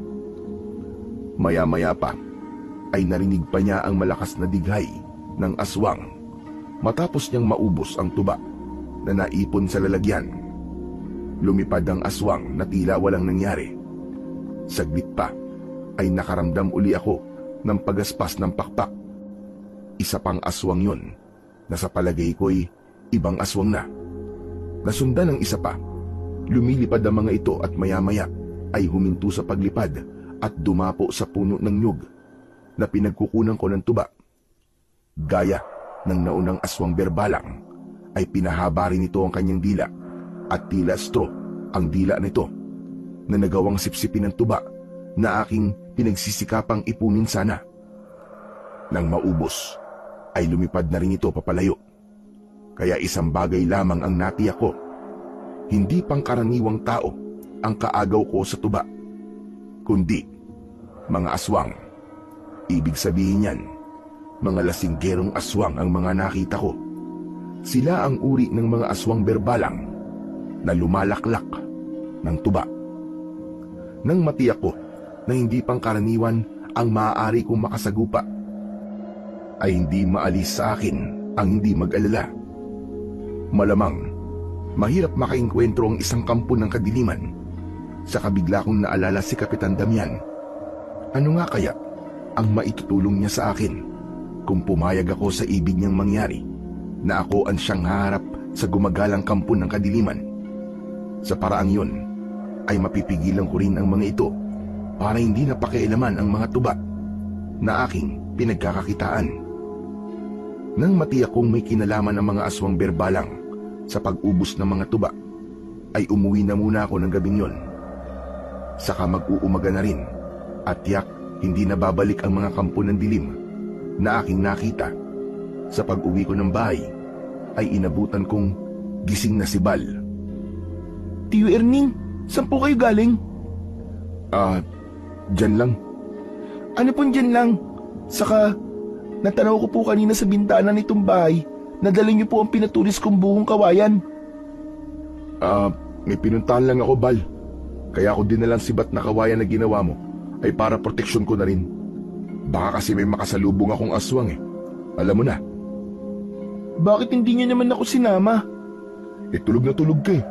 Maya-maya pa ay narinig pa niya ang malakas na dighay ng aswang matapos niyang maubos ang tuba na naipon sa lalagyan. Lumipad ang aswang na tila walang nangyari. Saglit pa ay nakaramdam uli ako ng pagaspas ng pakpak. Isa pang aswang yun na sa palagay ko'y ibang aswang na. Nasundan ng isa pa. Lumilipad ang mga ito at maya-maya ay huminto sa paglipad at dumapo sa puno ng nyug na pinagkukunan ko ng tuba. Gaya ng naunang aswang berbalang ay pinahaba rin ito ang kanyang dila at tila straw ang dila nito na nagawang sipsipin ng tuba na aking pinagsisikapang ipunin sana. Nang maubos ay lumipad na rin ito papalayo. Kaya isang bagay lamang ang natiyak ko. Hindi pangkaraniwang tao ang kaagaw ko sa tuba, kundi mga aswang. Ibig sabihin yan, mga lasinggerong aswang ang mga nakita ko. Sila ang uri ng mga aswang berbalang na lumalaklak ng tuba. Nang matiyak ko na hindi pangkaraniwan ang maaari kong makasagupa, ay hindi maalis sa akin ang hindi mag-alala. Malamang, mahirap makainkwentro ang isang kampo ng kadiliman. Sa kabigla kong naalala si Kapitan Damian. Ano nga kaya ang maitutulong niya sa akin kung pumayag ako sa ibig niyang mangyari na ako ang siyang haharap sa gumagalang kampo ng kadiliman? Sa paraang yun, ay mapipigilan ko rin ang mga ito para hindi na pakialaman ang mga tuba na aking pinagkakakitaan. Nang matiyak kong may kinalaman ng mga aswang berbalang sa pag-ubos ng mga tuba, ay umuwi na muna ako ng gabing yon. Saka mag-uumaga na rin at tiyak hindi na babalik ang mga kampo ng dilim na aking nakita. Sa pag-uwi ko ng bahay, ay inabutan kong gising na si Bal. Tiyo Erning, saan po kayo galing? Dyan lang. Ano pong dyan lang? Saka, natanaw ko po kanina sa bintana nitong bahay, nadala niyo po ang pinatulis kong buhong kawayan. May pinuntahan lang ako, Bal. Kaya ako dinalang sibat na kawayan na ginawa mo ay para proteksyon ko na rin. Baka kasi may makasalubong akong aswang eh. Alam mo na. Bakit hindi niyo naman ako sinama? Tulog na tulog ka eh.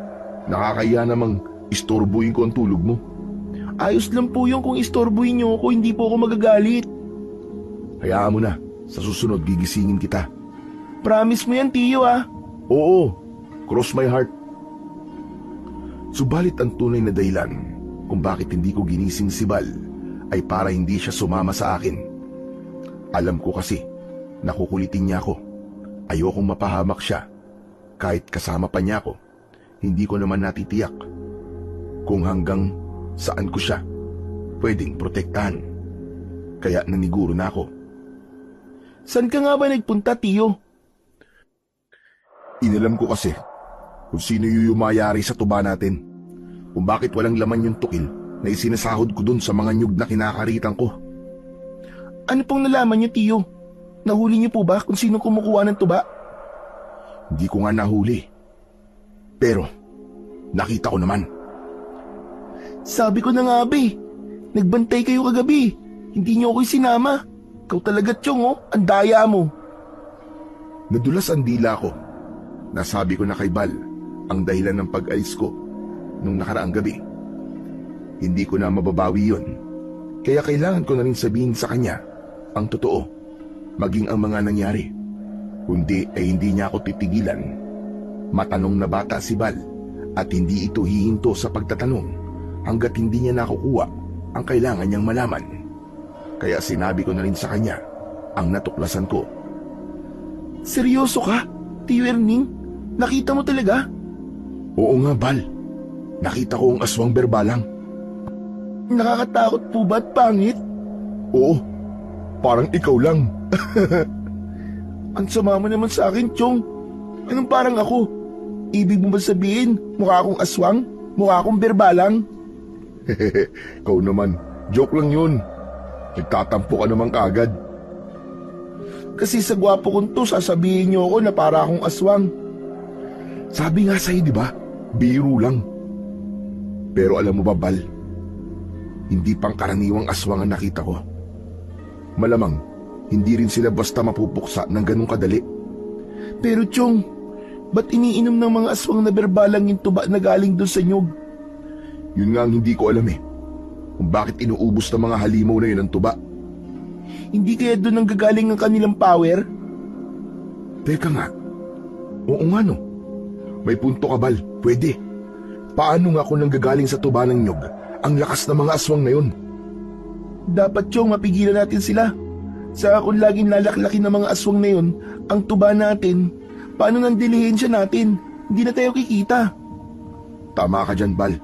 Nakakaya namang istorbuhin ko ang tulog mo. Ayos lang po yung kung istorbuhin niyo ako, hindi po ako magagalit. Hayaan mo na. Sa susunod, gigisingin kita. Promise mo yan, Tiyo ah. Oo, cross my heart. Subalit ang tunay na dahilan kung bakit hindi ko ginising si Bal ay para hindi siya sumama sa akin. Alam ko kasi, nakukulitin niya ako. Ayokong mapahamak siya. Kahit kasama pa niya ako, hindi ko naman natitiyak kung hanggang saan ko siya pwedeng protektahan. Kaya naniguro na ako. Saan ka nga ba nagpunta, Tiyo? Inalam ko kasi kung sino yung yumayari sa tuba natin. Kung bakit walang laman yung tukil na isinasahod ko dun sa mga nyug na kinakaritan ko. Ano pong nalaman niyo, Tiyo? Nahuli niyo po ba kung sino kumukuha ng tuba? Hindi ko nga nahuli. Pero, nakita ko naman. Sabi ko na nga ba eh. Nagbantay kayo kagabi. Hindi niyo ako sinama. Ikaw talaga, Tiyong, oh. Ang daya mo. Nadulas ang dila ko. Nasabi ko na kay Bal ang dahilan ng pag-alis ko nung nakaraang gabi. Hindi ko na mababawi yun. Kaya kailangan ko na rin sabihin sa kanya ang totoo, maging ang mga nangyari. Kundi ay hindi niya ako titigilan. Matanong na bata si Bal at hindi ito hihinto sa pagtatanong hanggat hindi niya nakukuha ang kailangan niyang malaman. Kaya sinabi ko na rin sa kanya ang natuklasan ko. Seryoso ka, Tiyo Erning? Nakita mo talaga? Oo nga, Bal. Nakita ko ang aswang berbalang. Nakakatakot po ba at pangit? Oo, parang ikaw lang. Ang sama mo naman sa akin, Tiyong. Anong parang ako? Ibig mo ba sabihin, mukha akong aswang? Mukha akong berbalang? Ikaw naman, joke lang yun. Nagtatampo ka naman kaagad. Kasi sa gwapo kong to, sasabihin niyo ako na para akong aswang. Sabi nga sa'yo, di ba? Biro lang. Pero alam mo ba, Bal? Hindi pangkaraniwang aswang ang nakita ko. Malamang, hindi rin sila basta mapupuksa ng ganong kadali. Pero Tiyong, ba't iniinom ng mga aswang na berbalang yung tuba na galing doon sa nyug? Yun nga ang hindi ko alam eh. Kung bakit inuubos ng mga halimaw na yun ang tuba. Hindi kaya doon ang gagaling ang kanilang power? Teka nga. Oo nga no. May punto ka, Bal. Pwede. Paano nga kung nanggagaling sa tuba ng nyug ang lakas ng mga aswang na yun? Dapat, Tiyong, mapigilan natin sila. Saka kung laging lalaklakin ng mga aswang na yun ang tuba natin, paano nang dilihensya natin? Hindi na tayo kikita. Tama ka dyan, Bal.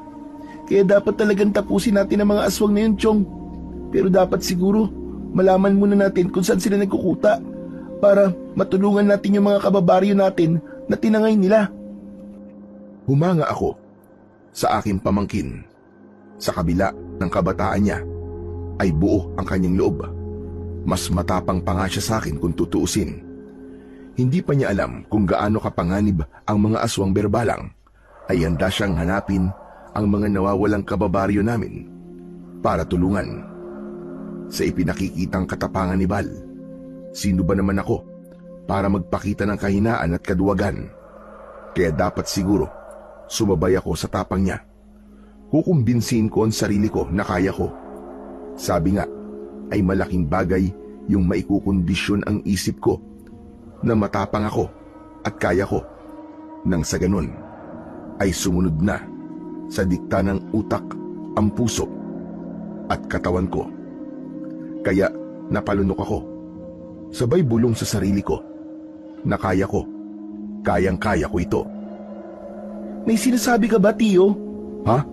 Kaya dapat talagang tapusin natin ang mga aswang na yun, Tiyong. Pero dapat siguro, malaman muna natin kung saan sila nagkukuta para matulungan natin yung mga kababaryo natin na tinangay nila. Humanga ako sa aking pamangkin. Sa kabila ng kabataan niya, ay buo ang kanyang loob. Mas matapang pa nga siya sa akin kung tutuusin. Hindi pa niya alam kung gaano kapanganib ang mga aswang berbalang, ay handa siyang hanapin ang mga nawawalang kababaryo namin para tulungan. Sa ipinakikitang katapangan ni Bal, sino ba naman ako para magpakita ng kahinaan at kaduwagan? Kaya dapat siguro sumabay ako sa tapang niya. Kukumbinsin ko ang sarili ko na kaya ko. Sabi nga, ay malaking bagay yung maikukondisyon ang isip ko na matapang ako at kaya ko. Nang sa ganun, ay sumunod na sa dikta ng utak ang puso at katawan ko. Kaya napalunok ako. Sabay bulong sa sarili ko na kaya ko. Kayang-kaya ko ito. May sinasabi ka ba, Tiyo? Ha?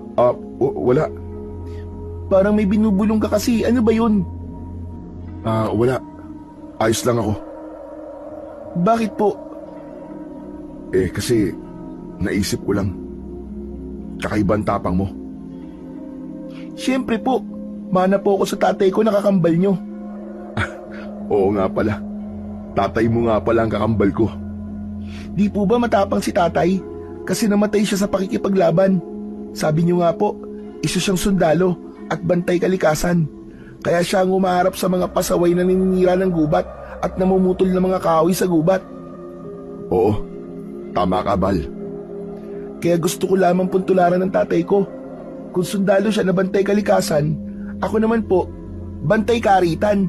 Wala. Parang may binubulong ka kasi. Ano ba yun? Wala. Ayos lang ako. Bakit po? Kasi naisip ko lang. Kakaibang tapang mo. Siyempre po, mana po ako sa tatay ko nakakambal nyo. Oo nga pala. Tatay mo nga pala ang kakambal ko. Di po ba matapang si tatay? Kasi namatay siya sa pakikipaglaban. Sabi nyo nga po, isa siyang sundalo at bantay kalikasan. Kaya siya ang umaharap sa mga pasaway na nininira ng gubat at namumutol ng mga kahoy sa gubat. Oo, tama ka, Bal. Kaya gusto ko lamang puntularan ng tatay ko. Kung sundalo siya na bantay kalikasan, ako naman po, bantay karitan.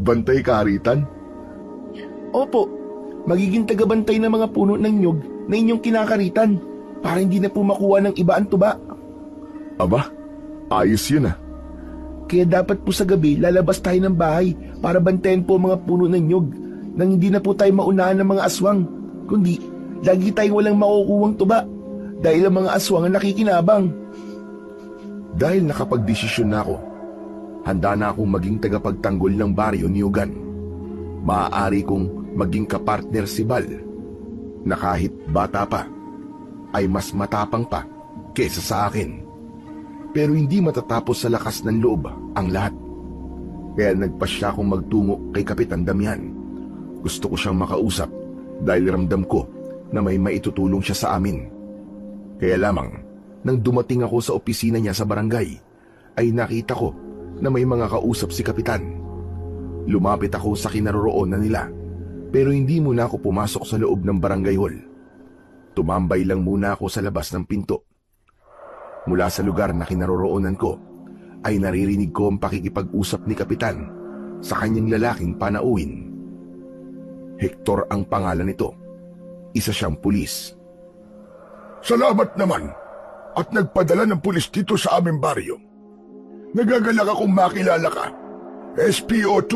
Bantay karitan? Opo, magiging tagabantay ng mga puno ng nyug na inyong kinakaritan para hindi na po makuha ng iba ang tuba. Aba, ayos yun ah. Kaya dapat po sa gabi lalabas tayo ng bahay para bantayan po ang mga puno ng nyug nang hindi na po tayo maunahan ng mga aswang. Kundi, lagi tayong walang makukuhang tuba dahil ang mga aswang ang nakikinabang. Dahil nakapagdesisyon na ako, handa na akong maging tagapagtanggol ng baryo ni Ugan. Maaari kong maging kapartner si Bal, na kahit bata pa, ay mas matapang pa kesa sa akin. Pero hindi matatapos sa lakas ng loob ang lahat. Kaya nagpasya akong magtungo kay Kapitan Damian. Gusto ko siyang makausap dahil ramdam ko na may maitutulong siya sa amin. Kaya lamang, nang dumating ako sa opisina niya sa barangay, ay nakita ko na may mga kausap si Kapitan. Lumapit ako sa kinaroroonan nila, pero hindi muna ako pumasok sa loob ng barangay hall. Tumambay lang muna ako sa labas ng pinto. Mula sa lugar na kinaroroonan ko, ay naririnig ko ang pakikipag-usap ni Kapitan sa kanyang lalaking panauhin. Hector ang pangalan nito. Isa siyang pulis. Salamat naman at nagpadala ng pulis dito sa aming baryo. Nagagalak akong makilala ka. SPO2,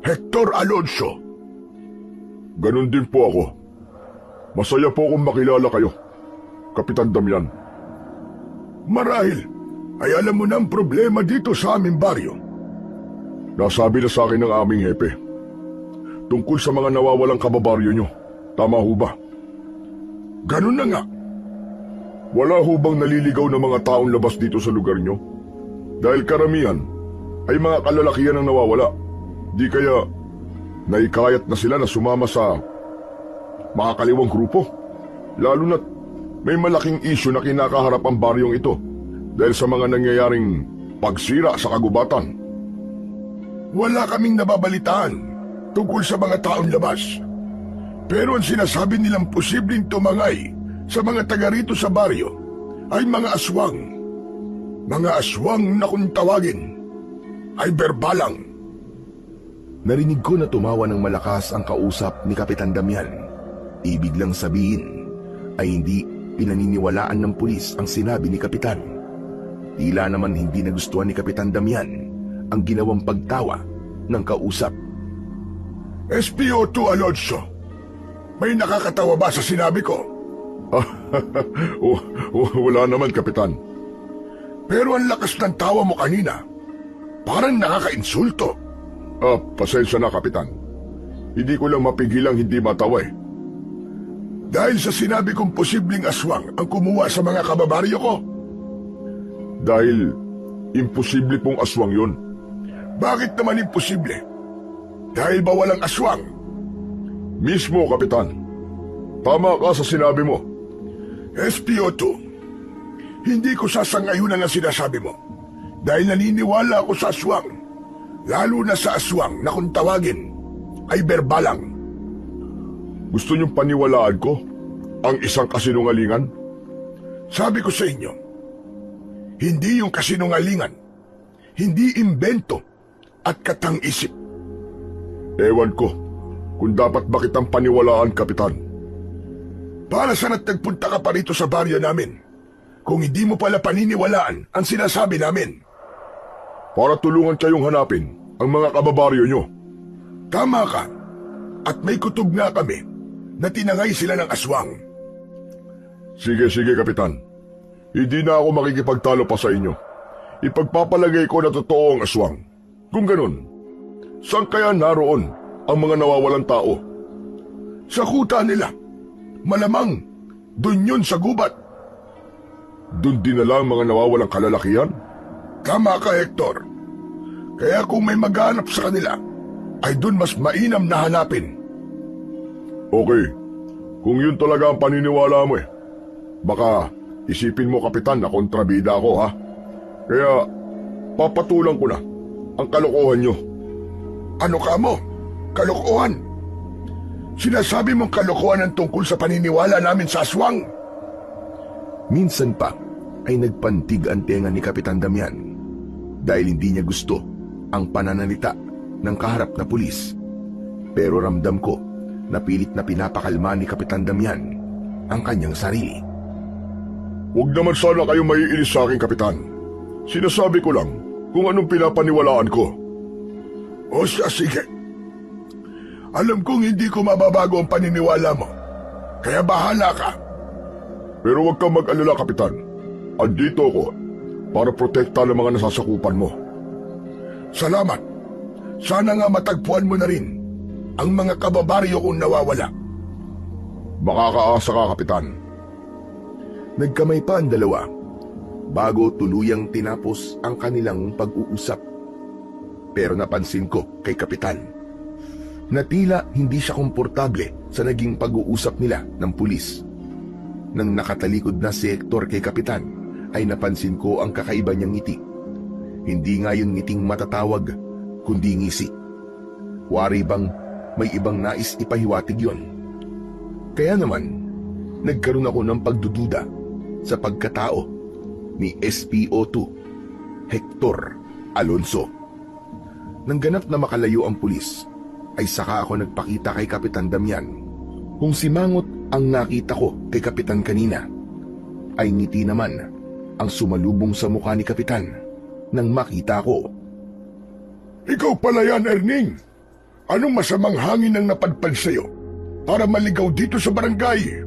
Hector Alonso. Ganon din po ako. Masaya po akong makilala kayo, Kapitan Damian. Marahil ay alam mo na ang problema dito sa aming baryo. Nasabi na sa akin ng aming hepe. Tungkol sa mga nawawalang kababaryo nyo. Tama ho ba? Ganun na nga. Wala ho bang naliligaw na mga taong labas dito sa lugar nyo? Dahil karamihan ay mga kalalakihan ang nawawala. Di kaya naikayat na sila na sumama sa makakaliwang grupo. Lalo na't may malaking isyu na kinakaharap ang baryong ito dahil sa mga nangyayaring pagsira sa kagubatan. Wala kaming nababalitaan tungkol sa mga taong labas. Pero ang sinasabi nilang posibleng tumangay sa mga taga rito sa baryo ay mga aswang. Mga aswang na kung tawagin ay berbalang. Narinig ko na tumawa ng malakas ang kausap ni Kapitan Damian. Ibig lang sabihin ay hindi pinaniniwalaan ng pulis ang sinabi ni Kapitan. Tila naman hindi nagustuhan ni Kapitan Damian ang ginawang pagtawa ng kausap. SPO2 Alonso, may nakakatawa ba sa sinabi ko? Wala naman, Kapitan. Pero ang lakas ng tawa mo kanina, parang nakaka-insulto. Pasensya na, Kapitan. Hindi ko lang mapigilang hindi matawa eh. Dahil sa sinabi kong posibleng aswang ang kumuha sa mga kababaryo ko. Dahil imposible pong aswang yun. Bakit naman imposible? Dahil ba walang aswang? Mismo, Kapitan. Tama ka sa sinabi mo. SPO2, hindi ko sasangayunan ang sinasabi mo. Dahil naniniwala ako sa aswang. Lalo na sa aswang na kung tawagin ay berbalang. Gusto niyong paniwalaan ko ang isang kasinungalingan? Sabi ko sa inyo, hindi yung kasinungalingan, hindi imbento at katang-isip. Ewan ko kung dapat ba kitang paniwalaan, Kapitan. Para saan at nagpunta ka pa rito sa baryo namin kung hindi mo pala paniniwalaan ang sinasabi namin? Para tulungan kayong hanapin ang mga kababaryo nyo. Tama ka. At may kutob nga kami na tinangay sila ng aswang. Sige, Kapitan. Hindi na ako makikipagtalo pa sa inyo. Ipagpapalagay ko na totoo ang aswang. Kung ganun, Saan kaya naroon ang mga nawawalang tao? Sa kuta nila. Malamang, dun yun sa gubat. Dun dinala ang mga nawawalang kalalakihan? Tama ka, Hector. Kaya kung may maghanap sa kanila, ay dun mas mainam na hanapin. Okay, kung yun talaga ang paniniwala mo baka isipin mo, Kapitan, na kontrabida ako, ha? Kaya papatulang ko na ang kalokohan nyo. Ano ka mo? Kalokohan? Sinasabi mong kalokohan ang tungkol sa paniniwala namin sa aswang? Minsan pa ay nagpantig ang tenga ni Kapitan Damian dahil hindi niya gusto ang pananalita ng kaharap na pulis. Pero ramdam ko na pilit na pinapakalma ni Kapitan Damian ang kanyang sarili. Huwag naman sana kayo maiinis sa akin, Kapitan. Sinasabi ko lang kung anong pinapaniwalaan ko. O siya, sige. Alam kong hindi ko mababago ang paniniwala mo. Kaya bahala ka. Pero huwag kang mag-alala, Kapitan. Andito ako para protekta ng mga nasasakupan mo. Salamat. Sana nga matagpuan mo na rin ang mga kababaryo kong nawawala. Makakaasa ka, Kapitan. Nagkamay pa ang dalawa bago tuluyang tinapos ang kanilang pag-uusap. Pero napansin ko kay Kapitan na tila hindi siya komportable sa naging pag-uusap nila ng pulis. Nang nakatalikod na si Hector kay Kapitan, ay napansin ko ang kakaiba niyang ngiti. Hindi nga yun ngiting matatawag, kundi ngisi. Wari bang may ibang nais ipahiwatig yon? Kaya naman, nagkaroon ako ng pagdududa sa pagkatao ni SPO2, Hector Alonso. Nang ganap na makalayo ang pulis, ay saka ako nagpakita kay Kapitan Damian. Kung simangot ang nakita ko kay Kapitan kanina, ay ngiti naman ang sumalubong sa mukha ni Kapitan nang makita ko. Ikaw pala yan, Erning. Anong masamang hangin ang napadpad sa'yo para maligaw dito sa barangay?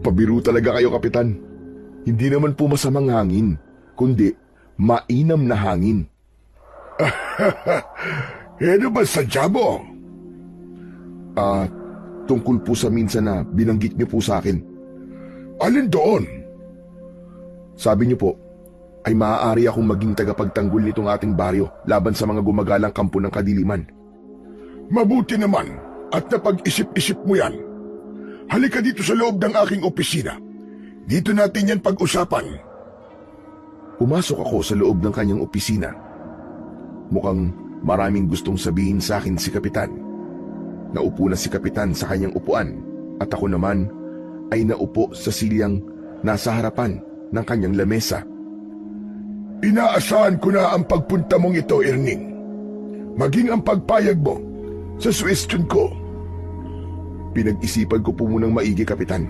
Pabiro talaga kayo, Kapitan. Hindi naman po masamang hangin, kundi mainam na hangin. Ano ba sadya mo? Tungkol po sa minsan na binanggit niyo po sa akin. Alin doon? Sabi niyo po, ay maaari akong maging tagapagtanggol nitong ating baryo laban sa mga gumagalang kampo ng kadiliman. Mabuti naman at napag-isip-isip mo yan. Halika dito sa loob ng aking opisina. Dito natin yan pag-usapan. Pumasok ako sa loob ng kanyang opisina. Mukhang maraming gustong sabihin sa akin si Kapitan. Naupo na si Kapitan sa kanyang upuan at ako naman ay naupo sa silyang nasa harapan ng kanyang lamesa. Inaasahan ko na ang pagpunta mong ito, Erning. Maging ang pagpayag mo sa suwestyon ko. Pinag-isipan ko po munang maigi, Kapitan.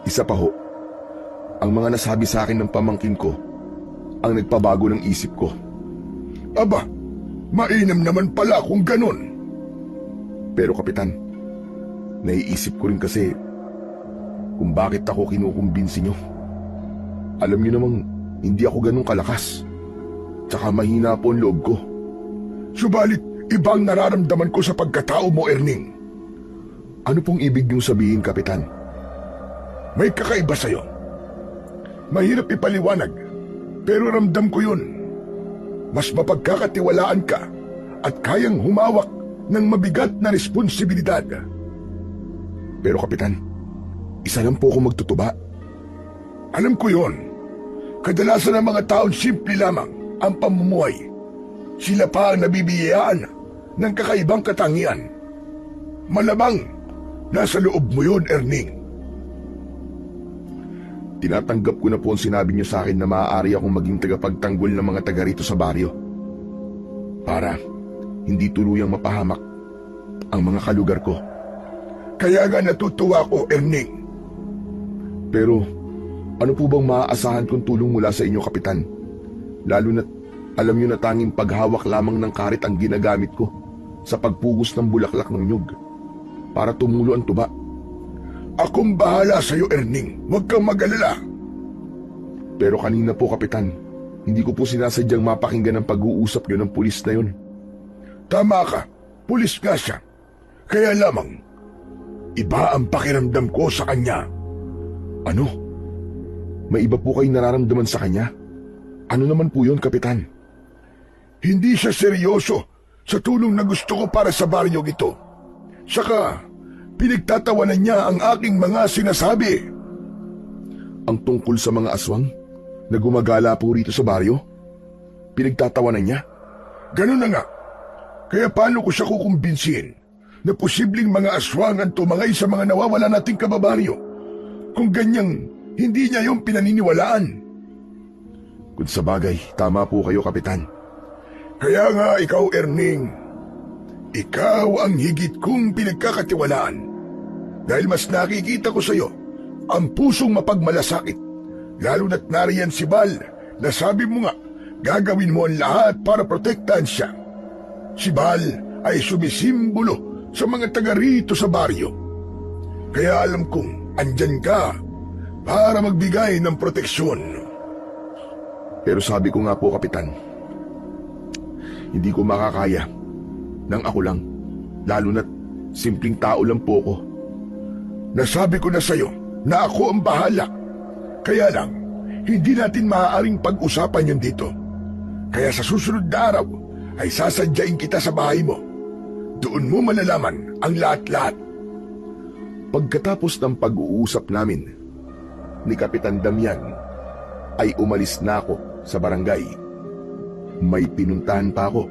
Isa pa ho, ang mga nasabi sa akin ng pamangkin ko ang nagpabago ng isip ko. Aba, mainam naman pala kung ganun. Pero Kapitan, naiisip ko rin kasi kung bakit ako kinukumbinsi nyo. Alam niyo namang hindi ako ganun kalakas. Tsaka mahina po ang loob ko. Subalit, ibang nararamdaman ko sa pagkatao mo, Erning. Ano pong ibig niyong sabihin, Kapitan? May kakaiba sa'yo. Mahirap ipaliwanag, pero ramdam ko yun. Mas mapagkakatiwalaan ka at kayang humawak ng mabigat na responsibilidad. Pero Kapitan, isa lang po akong magtutuba. Alam ko yon. Kadalasan ng mga taon simple lamang ang pamumuhay. Sila pa ang nabibiyayaan ng kakaibang katangian. Malamang nasa loob mo yun, Erning. Tinatanggap ko na po ang sinabi niyo sa akin na maaari akong maging tagapagtanggol ng mga taga rito sa baryo. Para hindi tuluyang mapahamak ang mga kalugar ko. Kaya nga natutuwa ko, Erning. Pero ano po bang maaasahan kong tulong mula sa inyo, Kapitan? Lalo na't alam niyo na tanging paghawak lamang ng karit ang ginagamit ko sa pagpugos ng bulaklak ng nyug para tumulo ang tuba. Akong bahala sa iyo, Erning. Huwag kang mag-alala. Pero kanina po, Kapitan, Hindi ko po sinasadyang mapakinggan ang pag-uusap niyo ng pulis na yun. Tama ka, pulis nga siya. Kaya lamang, iba ang pakiramdam ko sa kanya. Ano? May iba po kayong nararamdaman sa kanya? Ano naman po yun, Kapitan? Hindi siya seryoso sa tulong na gusto ko para sa baryong ito. Saka, pinagtatawanan niya ang aking mga sinasabi. Ang tungkol sa mga aswang na gumagala po rito sa baryo? Pinagtatawanan niya? Ganun na nga. Kaya paano ko siya kukumbinsihin na posibleng mga aswang ang tumangay sa mga nawawala nating kababaryo kung ganyang hindi niya yung pinaniniwalaan? Kung sa bagay, tama po kayo, Kapitan. Kaya nga ikaw, Erning, ikaw ang higit kong pinagkakatiwalaan dahil mas nakikita ko sa iyo ang pusong mapagmalasakit, lalo na't nariyan si Bal na sabi mo nga gagawin mo ang lahat para protektahan siya. Si Bal ay sumisimbolo sa mga taga rito sa baryo. Kaya alam kong andyan ka para magbigay ng proteksyon. Pero sabi ko nga po, Kapitan, hindi ko makakaya nang ako lang, lalo na't simpleng tao lang po ko. Nasabi ko na sa'yo na ako ang bahala. Kaya lang, hindi natin maaaring pag-usapan yun dito. Kaya sa susunod na araw ay sasadyain kita sa bahay mo. Doon mo malalaman ang lahat-lahat. Pagkatapos ng pag-uusap namin ni Kapitan Damian, ay umalis na ako sa barangay. May pinuntahan pa ako,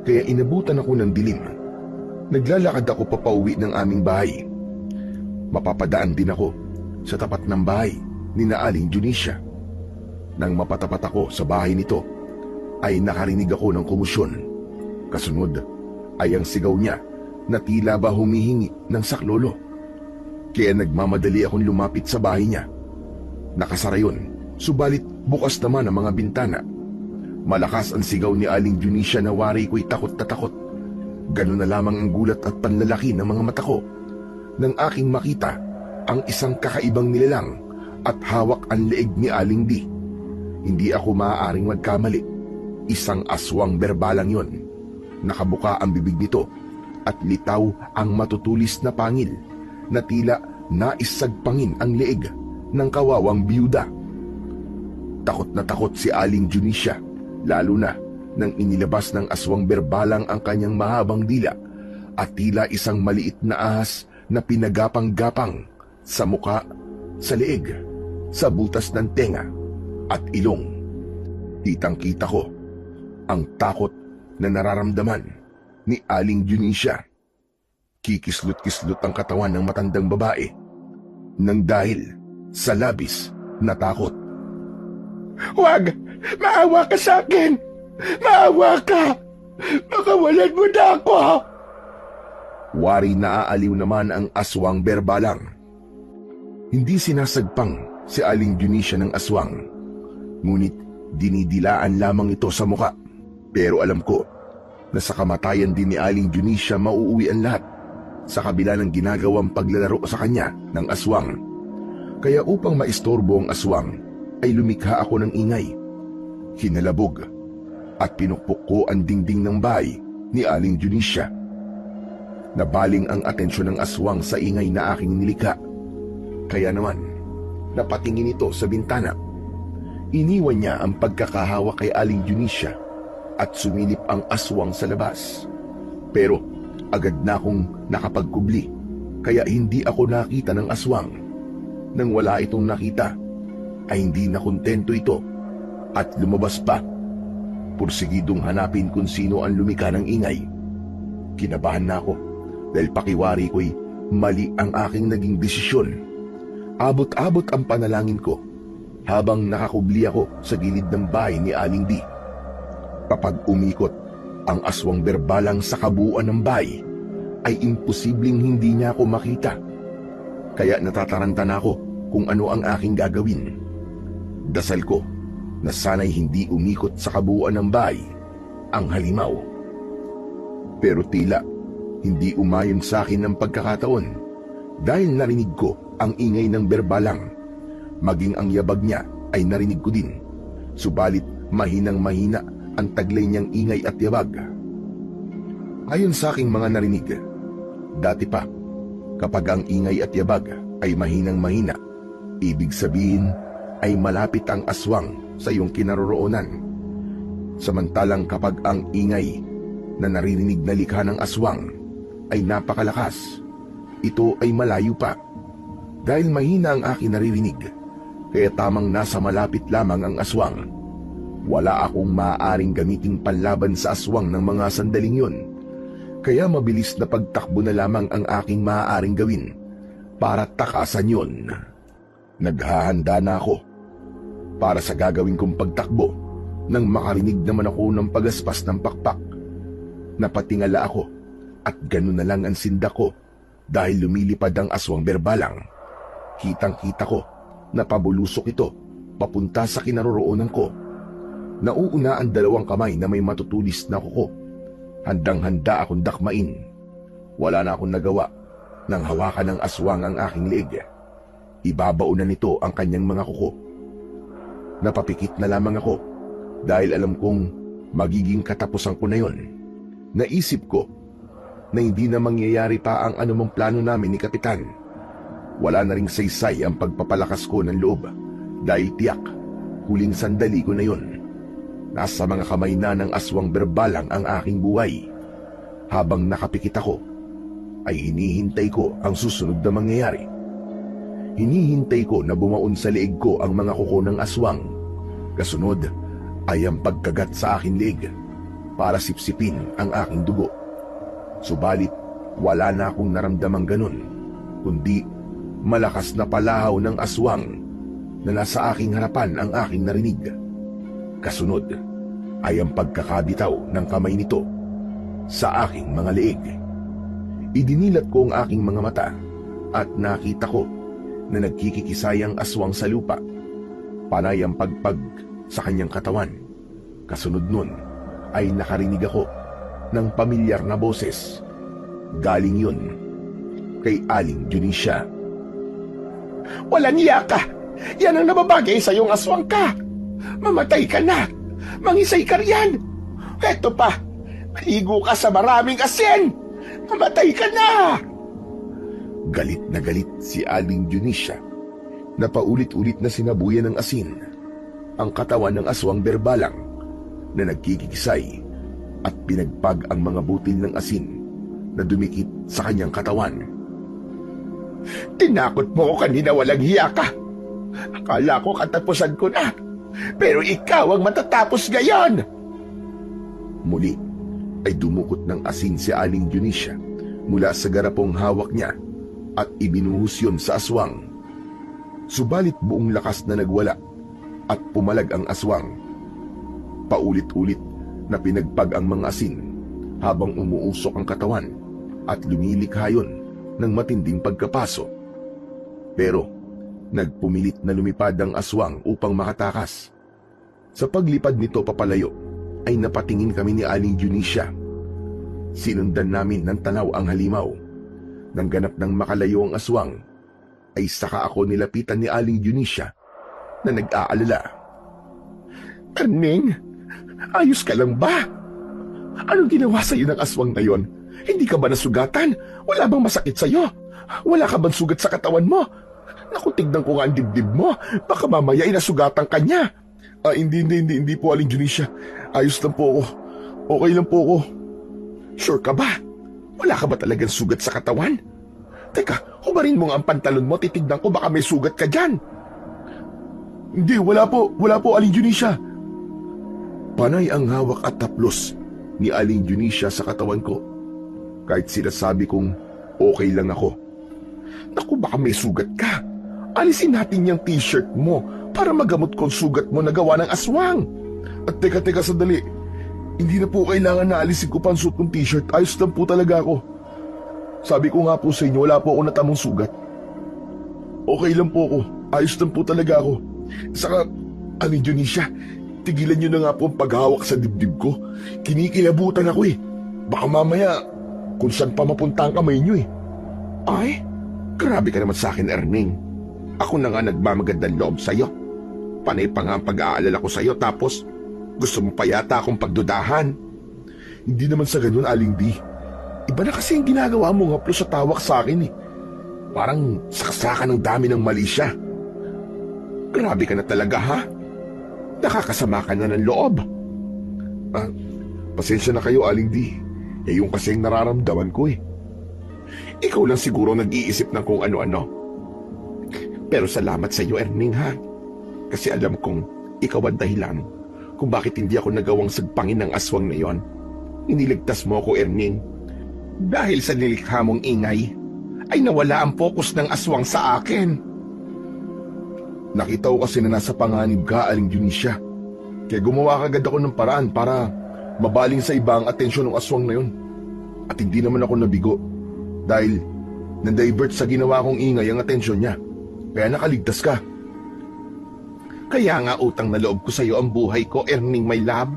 kaya inabutan ako ng dilim. Naglalakad ako papauwi ng aming bahay. Mapapadaan din ako sa tapat ng bahay ni Aling Junisha. Nang mapatapat ako sa bahay nito, ay nakarinig ako ng kumusyon. Kasunod ay ang sigaw niya na tila ba humihingi ng saklolo. Kaya nagmamadali akong lumapit sa bahay niya. Nakasara yun, subalit bukas naman ang mga bintana. Malakas ang sigaw ni Aling Junisha na wari ko'y takot na takot. Ganun na lamang ang gulat at panlalaki ng mga mata ko nang aking makita ang isang kakaibang nilalang at hawak ang leeg ni Aling Di. Hindi ako maaaring magkamali. Isang aswang berbalang yon. Nakabuka ang bibig nito at litaw ang matutulis na pangil na tila naisagpangin ang leeg ng kawawang biyuda. Takot na takot si Aling Junisha, lalo na nang inilabas ng aswang berbalang ang kanyang mahabang dila at tila isang maliit na ahas na pinagapang-gapang sa muka, sa leeg, sa butas ng tenga at ilong. Kitang-kita ko ang takot na nararamdaman ni Aling Junisha. Kikislot-kislot ang katawan ng matandang babae nang dahil sa labis na takot. Huwag! Maawa ka sa akin! Maawa ka! Makawalan mo na ako! Wari naaaliw naman ang aswang berbalang. Hindi sinasagpang si Aling Junisha ng aswang, ngunit dinidilaan lamang ito sa muka. Pero alam ko na sa kamatayan din ni Aling Junisha mauuwi ang lahat sa kabila ng ginagawang paglalaro sa kanya ng aswang. Kaya upang maistorbo ang aswang, ay lumikha ako ng ingay. Hinalabog at pinukpok ko ang dingding ng bahay ni Aling Junisha. Nabaling ang atensyon ng aswang sa ingay na aking nilikha. Kaya naman, napatingin ito sa bintana. Iniwan niya ang pagkakahawa kay Aling Junisha at sumilip ang aswang sa labas. Pero agad na akong nakapagkubli, kaya hindi ako nakita ng aswang. Nang wala itong nakita, ay hindi na kontento ito at lumabas pa. Pursigidong hanapin kung sino ang lumika ng ingay. Kinabahan na ako dahil pakiwari ko'y mali ang aking naging desisyon. Abot-abot ang panalangin ko habang nakakubli ako sa gilid ng bahay ni Aling Di. Kapag umikot ang aswang berbalang sa kabuuan ng bahay, ay imposibleng hindi niya ako makita. Kaya natataranta na ako kung ano ang aking gagawin. Dasal ko na sana'y hindi umikot sa kabuuan ng bahay ang halimaw. Pero tila hindi umayon sa akin ng pagkakataon dahil narinig ko ang ingay ng berbalang. Maging ang yabag niya ay narinig ko din. Subalit mahinang-mahina ang taglay niyang ingay at yabag. Ayon sa aking mga narinig, dati pa, kapag ang ingay at yabag ay mahinang-mahina, ibig sabihin ay malapit ang aswang sa iyong kinaroroonan. Samantalang kapag ang ingay na naririnig na likha ng aswang ay napakalakas, ito ay malayo pa. Dahil mahina ang aking naririnig, kaya tamang nasa malapit lamang ang aswang. Wala akong maaaring gamiting panlaban sa aswang ng mga sandaling yun. Kaya mabilis na pagtakbo na lamang ang aking maaaring gawin para takasan yun. Naghahanda na ako para sa gagawin kong pagtakbo nang makarinig naman ako ng pagaspas ng pakpak. Napatingala ako at ganun na lang ang sindak ko dahil lumilipad ang aswang berbalang. Kitang-kita ko na pabulusok ito papunta sa kinaroroonan ko. Nauuna ang dalawang kamay na may matutulis na kuko. Handang-handa akong dakmain. Wala na akong nagawa nang hawakan ng aswang ang aking leeg. Ibabao na nito ang kanyang mga kuko. Napapikit na lamang ako dahil alam kong magiging katapusan ko na yon. Naisip ko na hindi na mangyayari pa ang anumang plano namin ni Kapitan. Wala na ring saysay ang pagpapalakas ko ng loob dahil tiyak huling sandali ko na yon. Nasa mga kamay na ng aswang berbalang ang aking buhay. Habang nakapikit ako, ay hinihintay ko ang susunod na mangyayari. Hinihintay ko na bumaon sa leeg ko ang mga kuko ng aswang. Kasunod ay ang pagkagat sa aking leeg para sipsipin ang aking dugo. Subalit wala na akong naramdamang ganun, kundi malakas na palahaw ng aswang na nasa aking harapan ang aking narinig. Kasunod ay ang pagkakabitaw ng kamay nito sa aking mga leeg. Idinilat ko ang aking mga mata at nakita ko na nagkikikisay ang aswang sa lupa. Panay ang pagpag sa kanyang katawan. Kasunod nun ay nakarinig ako ng pamilyar na boses. Galing yun kay Aling Dionisya. Walang iya ka! Yan ang nababagay sa iyong aswang ka! Mamatay ka na! Mangisay ka riyan! Eto pa! Maligo ka sa maraming asin! Mamatay ka na! Galit na galit si Aling Dionisya na paulit-ulit na sinabuyan ng asin ang katawan ng aswang berbalang na nagkikisay at pinagpag ang mga butil ng asin na dumikit sa kanyang katawan. Tinakot mo ko kanina, walang hiya ka! Akala ko katapusan ko na, pero ikaw ang matatapos ngayon! Muli ay dumukot ng asin si Aling Dionisya mula sa garapong hawak niya at ibinuhos yun sa aswang. Subalit buong lakas na nagwala at pumalag ang aswang. Paulit-ulit na pinagpag ang mga asin habang umuusok ang katawan at lumilikha yun ng matinding pagkapaso. Pero nagpumilit na lumipad ang aswang upang makatakas. Sa paglipad nito papalayo ay napatingin kami ni Aling Dionisya. Sinundan namin ng tanaw ang halimaw. Nang ganap ng makalayo ang aswang, ay saka ako nilapitan ni Aling Dionisya na nag-aalala. Erning, ayos ka lang ba? Anong ginawa sa iyo ng aswang na yon? Hindi ka ba nasugatan? Wala bang masakit sa iyo? Wala ka bang sugat sa katawan mo? Naku, tignan ko nga ang dibdib mo. Baka mamaya ay nasugatan ka niya. Hindi po, Aling Dionisya. Ayos lang po ako. Okay lang po ako. Sure ka ba? Wala ka ba talagang sugat sa katawan? Teka, hubarin mo nga ang pantalon mo, titignan ko baka may sugat ka dyan. Hindi, wala po, Aling Dionisya. Panay ang hawak at taplos ni Aling Dionisya sa katawan ko. Kahit sinasabi kong okay lang ako. Naku, baka may sugat ka. Alisin natin yung t-shirt mo para magamot kong sugat mo na gawa ng aswang. At teka, sandali. Hindi na po kailangan na alisin ko pa ang suot kong t-shirt. Ayos lang po talaga ako. Sabi ko nga po sa inyo, wala po ako natamong sugat. Okay lang po ako. Ayos lang po talaga ako. Saka, Aling Dionisya, tigilan nyo na nga po ang paghawak sa dibdib ko. Kinikilabutan ako eh. Baka mamaya, kung saan pa mapunta ang kamay nyo eh. Ay, Grabe ka naman sa akin, Erning. Ako na nga nagmamagandang loob sa'yo. Panay pa nga ang pag-aalala ko sa'yo, tapos Gusto mo pa yata akong pagdudahan? Hindi naman sa ganun, Aling D. Iba na kasi ang ginagawa mo haplo sa tawak sa akin eh. Parang saksakan ng dami ng mali siya. Grabe ka na talaga, ha? Nakakasama ka na ng loob. Pasensya na kayo, Aling D. Yung kasi ang nararamdaman ko eh. Ikaw lang siguro nag-iisip ng kung ano-ano. Pero salamat sa iyo, Erning, ha? Kasi alam kong ikaw ang dahilan kung bakit hindi ako nagawang sagpangin ng aswang na yon. Iniligtas mo ako, Erning. Dahil sa nilikha mong ingay, ay nawala ang focus ng aswang sa akin. Nakita ko kasi na nasa panganib ka, Aling Dionisio. Kaya gumawa kagad ako ng paraan para mabaling sa iba ang atensyon ng aswang na yun. At hindi naman ako nabigo dahil na-divert sa ginawa kong ingay ang atensyon niya. Kaya nakaligtas ka. Kaya nga utang na loob ko sa iyo ang buhay ko, Erning my love.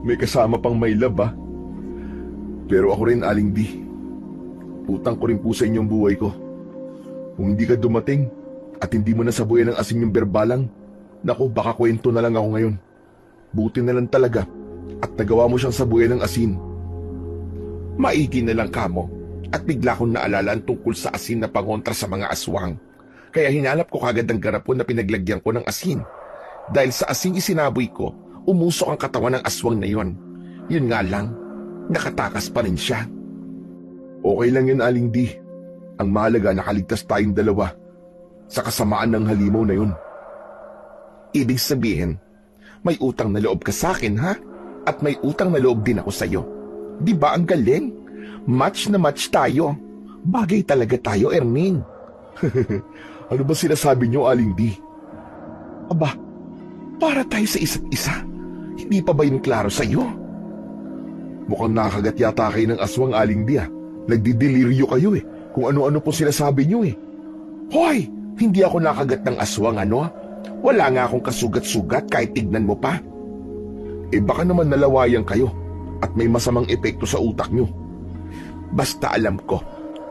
May kasama pang my love, ha? Pero ako rin, Aling D. Utang ko rin po sa inyong buhay ko. Kung hindi ka dumating at hindi mo nasabuyan ng asin yung berbalang, naku, baka kwento na lang ako ngayon. Buti na lang talaga at nagawa mo siyang sabuyan ng asin. Maigi na lang kamo at bigla kong naalala ang tungkol sa asin na pangontra sa mga aswang. Kaya hinalap ko kagad ang garapon na pinaglagyan ko ng asin. Dahil sa asing isinaboy ko, umusok ang katawan ng aswang na yon. Yun nga lang, nakatakas pa rin siya. Okay lang yun, Aling D. Ang mahalaga, nakaligtas tayong dalawa sa kasamaan ng halimaw na yun. Ibig sabihin, may utang na loob ka sa akin, ha? At may utang na loob din ako sa'yo. Di ba ang galing? Match na match tayo. Bagay talaga tayo, Erning. Ano ba sinasabi niyo, Aling D? Aba, para tayo sa isa't isa. Hindi pa ba yun klaro sa'yo? Mukhang nakagat yata kayo ng aswang, Aling D, ha? Nagdideliryo kayo eh. Kung ano-ano po sinasabi niyo eh. Hoy! Hindi ako nakagat ng aswang, ano? Wala nga akong kasugat-sugat kahit tignan mo pa. Baka naman nalawayan kayo at may masamang epekto sa utak niyo. Basta alam ko,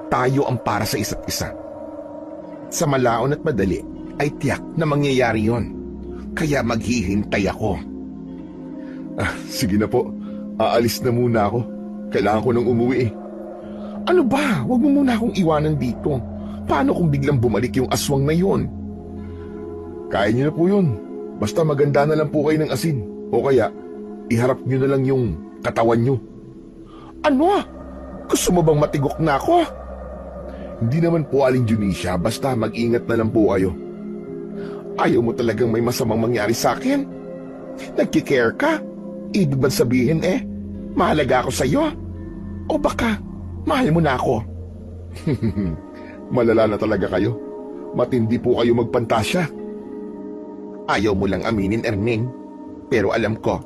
tayo ang para sa isa't isa. Sa malaon at madali, ay tiyak na mangyayari yon. Kaya maghihintay ako. Sige na po, aalis na muna ako. Kailangan ko nang umuwi eh. Ano ba? Huwag mo muna akong iwanan dito. Paano kung biglang bumalik yung aswang na yon? Kaya niyo na po yun. Basta maganda na lang po kayo ng asin. O kaya, iharap niyo na lang yung katawan niyo. Ano? Gusto mo bang matigok na ako? Hindi naman po, Aling Dionisio. Basta mag-ingat na lang po kayo. Ayaw mo talagang may masamang mangyari sa akin? Nagkikare ka? Ibig bang sabihin mahalaga ako sa'yo? O baka, mahal mo na ako? Malala na talaga kayo. Matindi po kayo magpantasya. Ayaw mo lang aminin, Erning. Pero alam ko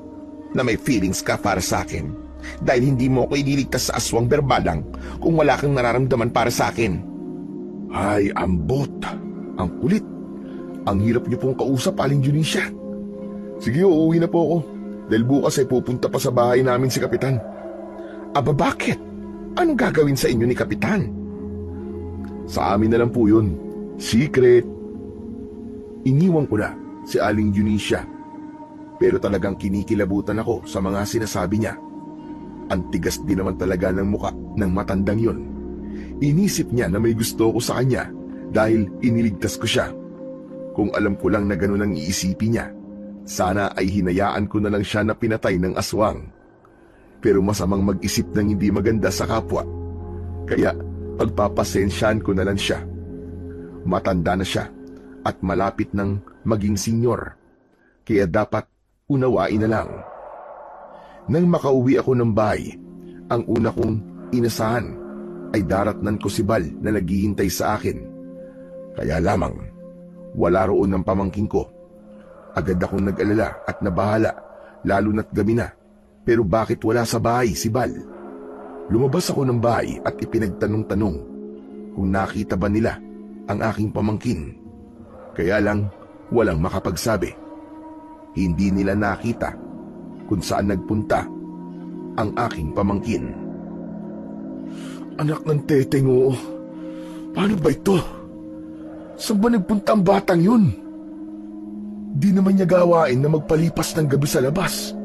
na may feelings ka para sa akin. Dahil hindi mo ako ililigtas sa aswang berbalang kung wala kang nararamdaman para sa akin. Ay, ambot. Ang kulit. Ang hirap niyo pong kausap, Aling Dionisio. Sige, uuwi na po ako. Dahil bukas ay pupunta pa sa bahay namin si Kapitan. Aba, bakit? Anong gagawin sa inyo ni Kapitan? Sa amin na lang po yun. Secret. Iniwan ko na si Aling Dionisio. Pero talagang kinikilabutan ako sa mga sinasabi niya. Ang tigas din naman talaga ng muka ng matandang yun. Inisip niya na may gusto ko sa kanya dahil iniligtas ko siya. Kung alam ko lang na ganun ang iisipin niya, sana ay hinayaan ko na lang siya na pinatay ng aswang. Pero masamang mag-isip ng hindi maganda sa kapwa. Kaya pagpapasensyahan ko na lang siya. Matanda na siya at malapit ng maging senyor. Kaya dapat unawain na lang. Nang makauwi ako ng bahay, ang una kong inasahan ay daratnan ko si Bal na naghihintay sa akin. Kaya lamang, wala roon ng pamangking ko. Agad akong nag-alala at nabahala, lalo na't gabi na. Pero bakit wala sa bahay si Bal? Lumabas ako ng bahay at ipinagtanong-tanong kung nakita ba nila ang aking pamangkin. Kaya lang, walang makapagsabi. Hindi nila nakita kung saan nagpunta ang aking pamangkin. Anak ng teteng, oo. Paano ba ito? Saan ba nagpunta ang batang yun? Hindi naman niya gawain na magpalipas ng gabi sa labas.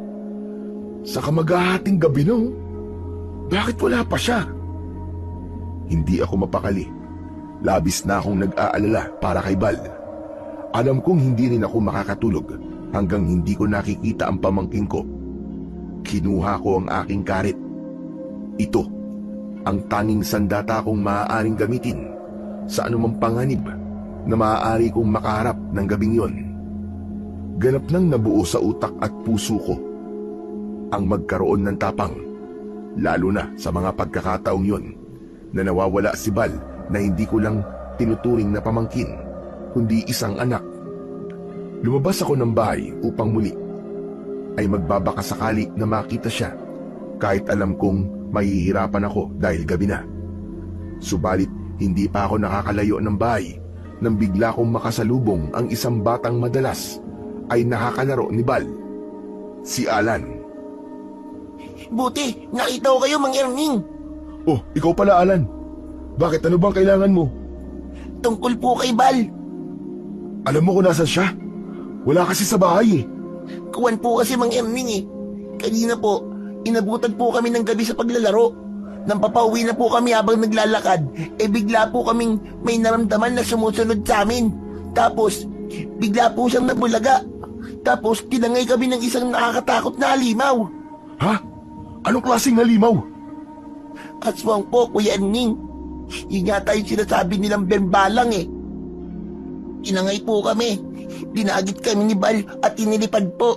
Saka maghahating gabi no? Bakit wala pa siya? Hindi ako mapakali. Labis na akong nag-aalala para kay Bal. Alam kong hindi rin ako makakatulog hanggang hindi ko nakikita ang pamangkin ko. Kinuha ko ang aking karit. Ito, ang tanging sandata kong maaaring gamitin sa anumang panganib na maaari kong makaharap ng gabing yon. Ganap nang nabuo sa utak at puso ko ang magkaroon ng tapang, lalo na sa mga pagkakataong yon na nawawala si Bal na hindi ko lang tinuturing na pamangkin, kundi isang anak. Lumabas ako ng bahay upang muli ay magbabaka sakali na makita siya, kahit alam kong mahihirapan ako dahil gabi na. Subalit hindi pa ako nakakalayo ng bahay nang bigla kong makasalubong ang isang batang madalas ay nakakalaro ni Bal, si Alan. Buti, nakita ko kayo, Mang Erning. Oh, ikaw pala, Alan. Bakit, ano bang kailangan mo? Tungkol po kay Bal. Alam mo kung nasan siya? Wala kasi sa bahay eh. Kuwan po kasi, Mang Erning eh. Kanina po, inabutan po kami ng gabi sa paglalaro. Nang papauwi na po kami habang naglalakad, bigla po kaming may naramdaman na sumusunod sa amin. Tapos, bigla po siyang nabulaga. Tapos, tinangay kami ng isang nakakatakot na halimaw. Ha? Anong klaseng halimaw? Aswang po, Kuya Erning. Yun yata yung sinasabi nilang bembalang eh. Inangay po kami. Dinagit kami ni Bal at inilipad po.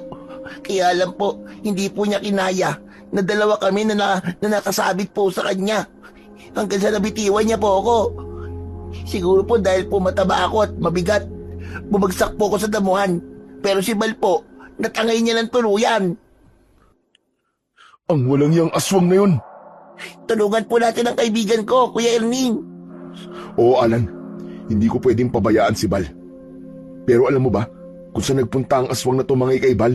Kaya alam po, hindi po niya kinaya. Nadalawa kami na nakasabit po sa kanya. Hanggang sa nabitiwan niya po ako. Siguro po dahil po mataba ako at mabigat. Bumagsak po ako sa damuhan. Pero si Bal po, natangay niya ng tuluyan. Ang walang yang aswang na yun. Tulungan po natin ang kaibigan ko, Kuya Erning. Oo, Alan. Hindi ko pwedeng pabayaan si Bal. Pero alam mo ba kung saan nagpunta ang aswang na tumangay kay Bal?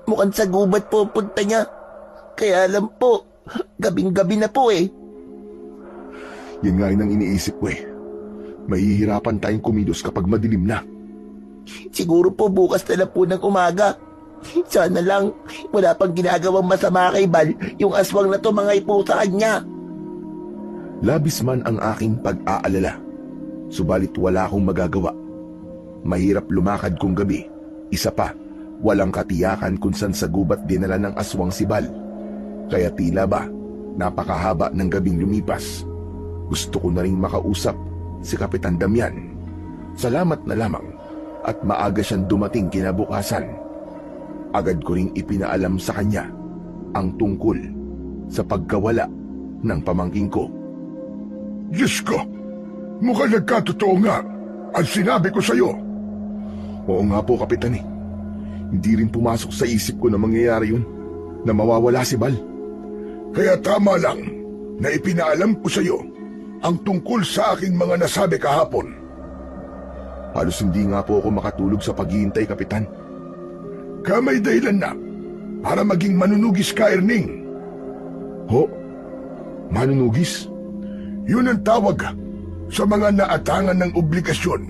Mukhang sa gubat po punta niya. Kaya alam po, gabing-gabi na po eh. Yan nga rin ang iniisip ko eh. Mahihirapan tayong kumilos kapag madilim na. Siguro po bukas na lang po ng umaga. Sana lang, wala pang ginagawang masama kay Bal yung aswang na tumangay po sa kanya. Labis man ang aking pag-aalala, subalit wala akong magagawa. Mahirap lumakad kung gabi. Isa pa, walang katiyakan kung saan sa gubat dinala ng aswang si Bal. Kaya tila ba, napakahaba ng gabing lumipas. Gusto ko na rin makausap si Kapitan Damian. Salamat na lamang at maaga siyang dumating kinabukasan. Agad ko ring ipinaalam sa kanya ang tungkol sa pagkawala ng pamangking ko. Diyos ko, mukhang nagkatotoo nga ang sinabi ko sa'yo. Oo nga po, Kapitan eh. Hindi rin pumasok sa isip ko na mangyayari yun, na mawawala si Bal. Kaya tama lang na ipinaalam ko sa'yo ang tungkol sa aking mga nasabi kahapon. Halos hindi nga po ako makatulog sa paghihintay, Kapitan. Kaya may dahilan na para maging manunugis ka, Erning. Ho? Manunugis? Yun ang tawag sa mga naatangan ng obligasyon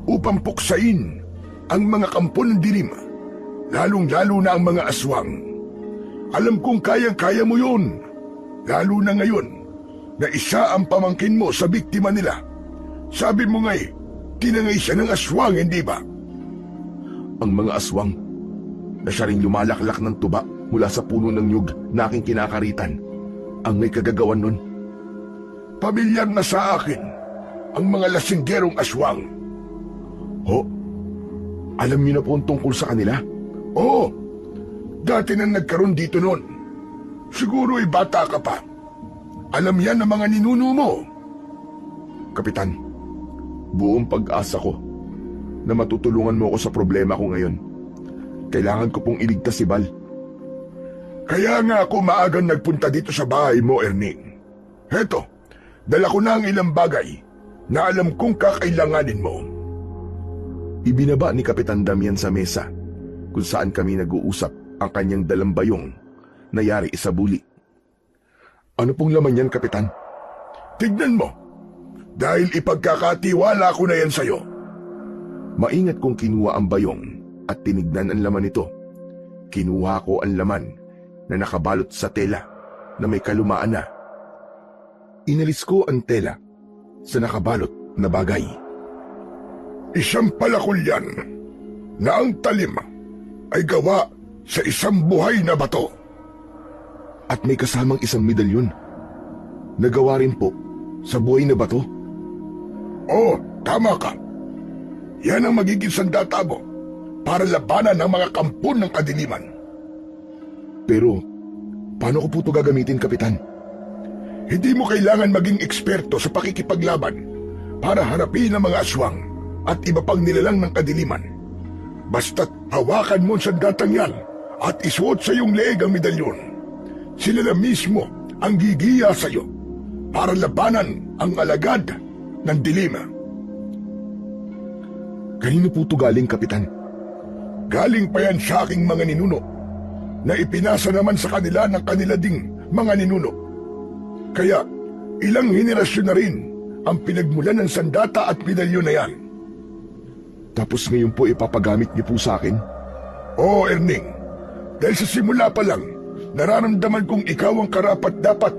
upang puksain ang mga kampo ng dilim, lalong-lalo na ang mga aswang. Alam kong kayang-kaya mo yun, lalo na ngayon na isa ang pamangkin mo sa biktima nila. Sabi mo nga tinangay siya ng aswang, hindi ba? Ang mga aswang na siya ring lumalaklak ng tuba mula sa puno ng nyug na aking kinakaritan ang may kagagawan nun. Pamilyar na sa akin ang mga lasinggerong aswang. Ho? Alam niyo na po ang tungkol sa kanila? Oo, dati na nagkaroon dito noon. Siguro bata ka pa. Alam yan ng mga ninuno mo. Kapitan, buong pag-asa ko na matutulungan mo ako sa problema ko ngayon. Kailangan ko pong iligtas si Bal. Kaya nga ako maagang nagpunta dito sa bahay mo, Erning. Heto, dala ko na ang ilang bagay na alam kong kakailanganin mo. Ibinaba ni Kapitan Damian sa mesa kung saan kami nag-uusap ang kanyang dalang bayong na yari sa buli. Ano pong laman yan, Kapitan? Tignan mo, dahil ipagkakatiwala ko na yan sa'yo. Maingat kong kinuha ang bayong at tinignan ang laman nito. Kinuha ko ang laman na nakabalot sa tela na may kalumaan na. Inalis ko ang tela sa nakabalot na bagay. Isang palakol yan na ang talim ay gawa sa isang buhay na bato. At may kasamang isang medalyon. Nagawa rin po sa buhay na bato. Oo, tama ka. Yan ang magiging sandata mo para labanan ang mga kampon ng kadiliman. Pero, paano ko po ito gagamitin, Kapitan? Hindi mo kailangan maging eksperto sa pakikipaglaban para harapin ang mga aswang at iba pang nilalang ng kadiliman. Basta't hawakan mo ang sandatang yan at isuot sa iyong leeg ang medalyon. Sila na mismo ang gigiya sa iyo para labanan ang alagad ng dilim. Kanino po ito galing, Kapitan? Galing pa yan sa aking mga ninuno na ipinasa naman sa kanila ng kanila ding mga ninuno. Kaya ilang henerasyon na rin ang pinagmulan ng sandata at medalyon na yan. Tapos ngayon po ipapagamit niyo po sa akin? Oo, Erning. Dahil sa simula pa lang, nararamdaman kong ikaw ang karapat-dapat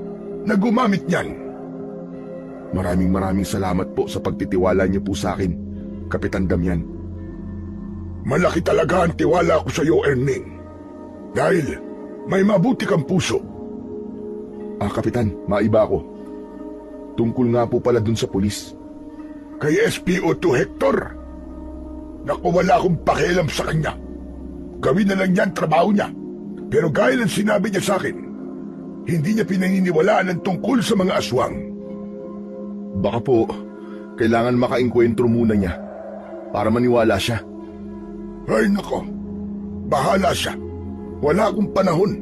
na gumamit niyan. Maraming salamat po sa pagtitiwala niyo po sa akin, Kapitan Damian. Malaki talaga ang tiwala ko sa iyo, Erning. Dahil may mabuti kang puso. Kapitan, maiba ako. Tungkol nga po pala dun sa pulis. Kay SPO2 Hector, naku, wala akong pakialam sa kanya. Gawin na lang niya ang trabaho niya. Pero gaya ng sinabi niya sa akin, hindi niya pinaniniwalaan ang tungkol sa mga aswang. Baka po, kailangan makaengkwentro muna niya para maniwala siya. Ay nako, bahala siya. Wala akong panahon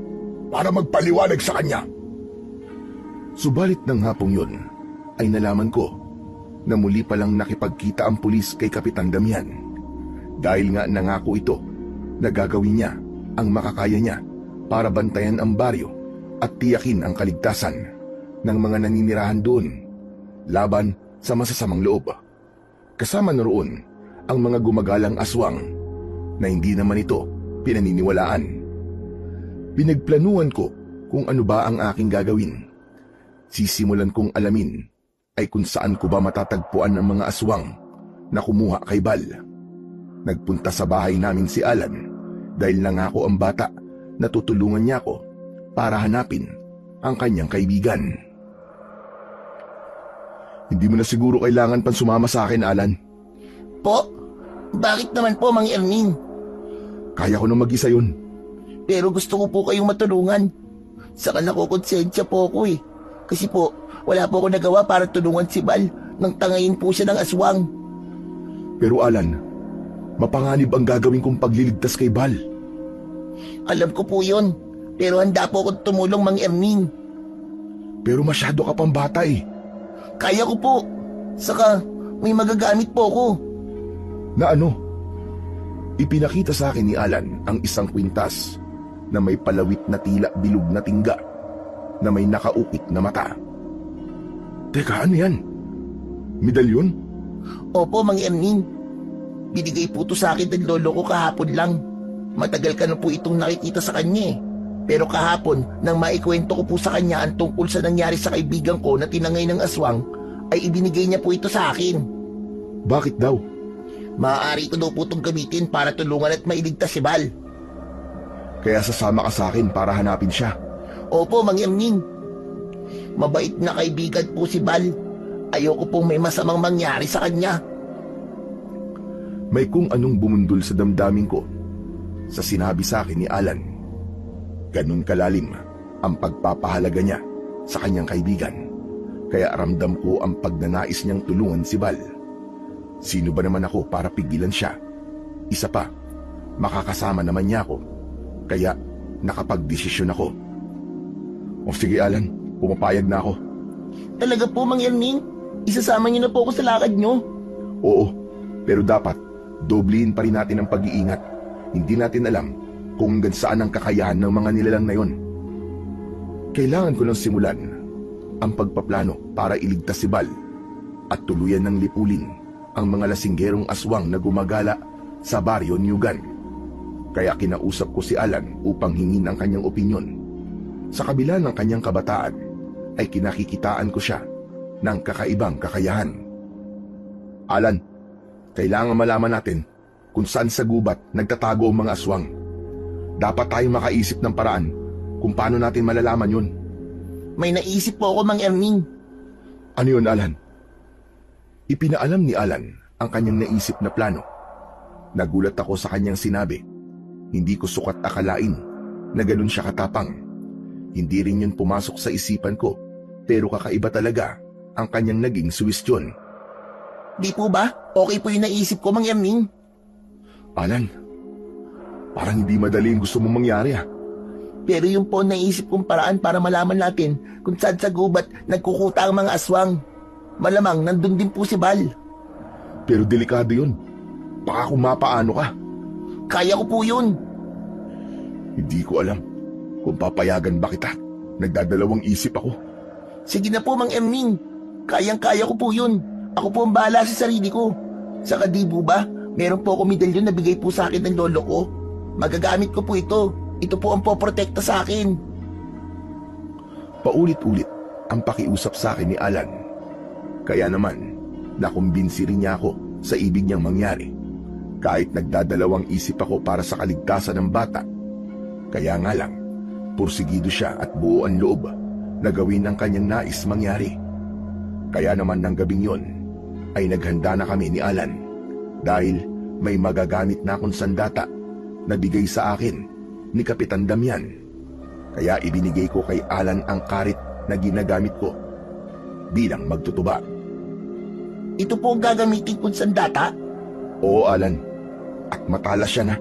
para magpaliwanag sa kanya. Subalit ng hapong yun, ay nalaman ko na muli palang nakipagkita ang pulis kay Kapitan Damian. Dahil nga nangako ito na gagawin niya ang makakaya niya para bantayan ang baryo at tiyakin ang kaligtasan ng mga naninirahan doon laban sa masasamang loob. Kasama na roon ang mga gumagalang aswang na hindi naman ito pinaniniwalaan. Pinagplanuhan ko kung ano ba ang aking gagawin. Sisimulan kong alamin ay kung saan ko ba matatagpuan ang mga aswang na kumuha kay Bal. Nagpunta sa bahay namin si Alan dahil nangako ang bata na tutulungan niya ako para hanapin ang kanyang kaibigan. Hindi mo na siguro kailangan pang sumama sa akin, Alan. Po? Bakit naman po, Mang Erning? Kaya ko na mag-isa yun. Pero gusto ko po kayong matulungan. Saka nakukonsensya po ako eh. Kasi po, wala po ako nagawa para tulungan si Bal nang tangayin po siya ng aswang. Pero Alan, mapanganib ang gagawin kong pagliligtas kay Bal. Alam ko po yun. Pero handa po akong tumulong, Mang Erning. Pero masyado ka pang bata eh. Kaya ko po. Saka may magagamit po ako. Na ano? Ipinakita sa akin ni Alan ang isang kwintas na may palawit na tila bilog na tingga na may nakaukit na mata. Teka, ano yan? Medalyon? Opo, Mang Erning. Binigay po to sa akin ng lolo ko kahapon lang. Matagal ka na po itong nakikita sa kanya eh. Pero kahapon, nang maikwento ko po sa kanya ang tungkol sa nangyari sa kaibigan ko na tinangay ng aswang, ay ibinigay niya po ito sa akin. Bakit daw? Maaari ko daw po itong gamitin para tulungan at mailigtas si Bal. Kaya sasama ka sa akin para hanapin siya. Opo, Mang Erning. Mabait na kaibigan po si Bal. Ayoko pong may masamang mangyari sa kanya. May kung anong bumundol sa damdamin ko sa sinabi sa akin ni Alan. Ganun kalalim ang pagpapahalaga niya sa kanyang kaibigan. Kaya ramdam ko ang pagnanais niyang tulungan si Bal. Sino ba naman ako para pigilan siya? Isa pa, makakasama naman niya ako. Kaya nakapagdesisyon ako. O sige Alan, pumapayag na ako. Talaga po, Mang Erning? Isasama niyo na po ako sa lakad niyo? Oo, pero dapat doblehin pa rin natin ang pag-iingat. Hindi natin alam kung hanggang saan ang kakayahan ng mga nilalang na yon. Kailangan ko lang simulan ang pagpaplano para iligtas si Bal at tuluyan ng lipulin ang mga lasinggerong aswang na gumagala sa baryo Newgan Kaya kinausap ko si Alan upang hingin ang kanyang opinyon. Sa kabila ng kanyang kabataan, ay kinakikitaan ko siya ng kakaibang kakayahan. Alan, kailangan malaman natin kung saan sa gubat nagtatago ang mga aswang. Dapat tayong makaisip ng paraan kung paano natin malalaman yun. May naisip po ako, Mang Erning. Ano yun, Alan? Ipinaalam ni Alan ang kanyang naisip na plano. Nagulat ako sa kanyang sinabi. Hindi ko sukat akalain na ganun siya katapang. Hindi rin yun pumasok sa isipan ko, pero kakaiba talaga ang kanyang naging suwestyon. Di po ba? Okay po yung naisip ko, Mang Erning. Alan, parang hindi madali yung gusto mong mangyari ah. Pero yung po naisip kong paraan para malaman natin kung saan sa gubat nagkukuta ang mga aswang. Malamang nandun din po si Bal. Pero delikado yun. Baka kung mapaano ka. Kaya ko po yun. Hindi ko alam kung papayagan ba kita. Nagdadalawang isip ako. Sige na po, Mang Erning. Kayang-kaya ko po yun. Ako po ang bahala sa sarili ko. Saka di po ba, meron po ako medalyon na bigay po sa akin ng lolo ko. Magagamit ko po ito. Ito po ang poprotekta sa akin. Paulit-ulit ang pakiusap sa akin ni Alan. Kaya naman, nakumbinsi rin niya ako sa ibig niyang mangyari. Kahit nagdadalawang isip ako para sa kaligtasan ng bata. Kaya nga lang, pursigido siya at buo ang loob na gawin ang kanyang nais mangyari. Kaya naman ng gabing yon, ay naghanda na kami ni Alan dahil may magagamit na akong sandata na bigay sa akin ni Kapitan Damian. Kaya ibinigay ko kay Alan ang karit na ginagamit ko bilang magtutuba. Ito po ang gagamitin kong sandata? Oo, Alan. At matalas siya na.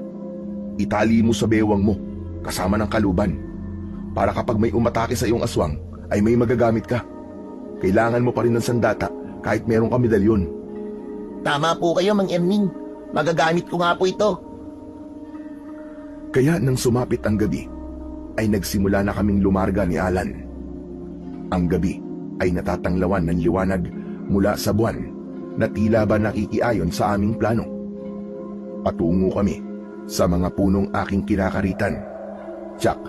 Itali mo sa bewang mo kasama ng kaluban para kapag may umatake sa iyong aswang ay may magagamit ka. Kailangan mo pa rin ng sandata kahit meron ka medalyon. Tama po kayo, Mang Erning. Magagamit ko nga po ito. Kaya nang sumapit ang gabi, ay nagsimula na kaming lumarga ni Alan. Ang gabi ay natatanglawan ng liwanag mula sa buwan na tila ba nakikiayon sa aming plano. Patungo kami sa mga punong aking kinakaritan. Tsak,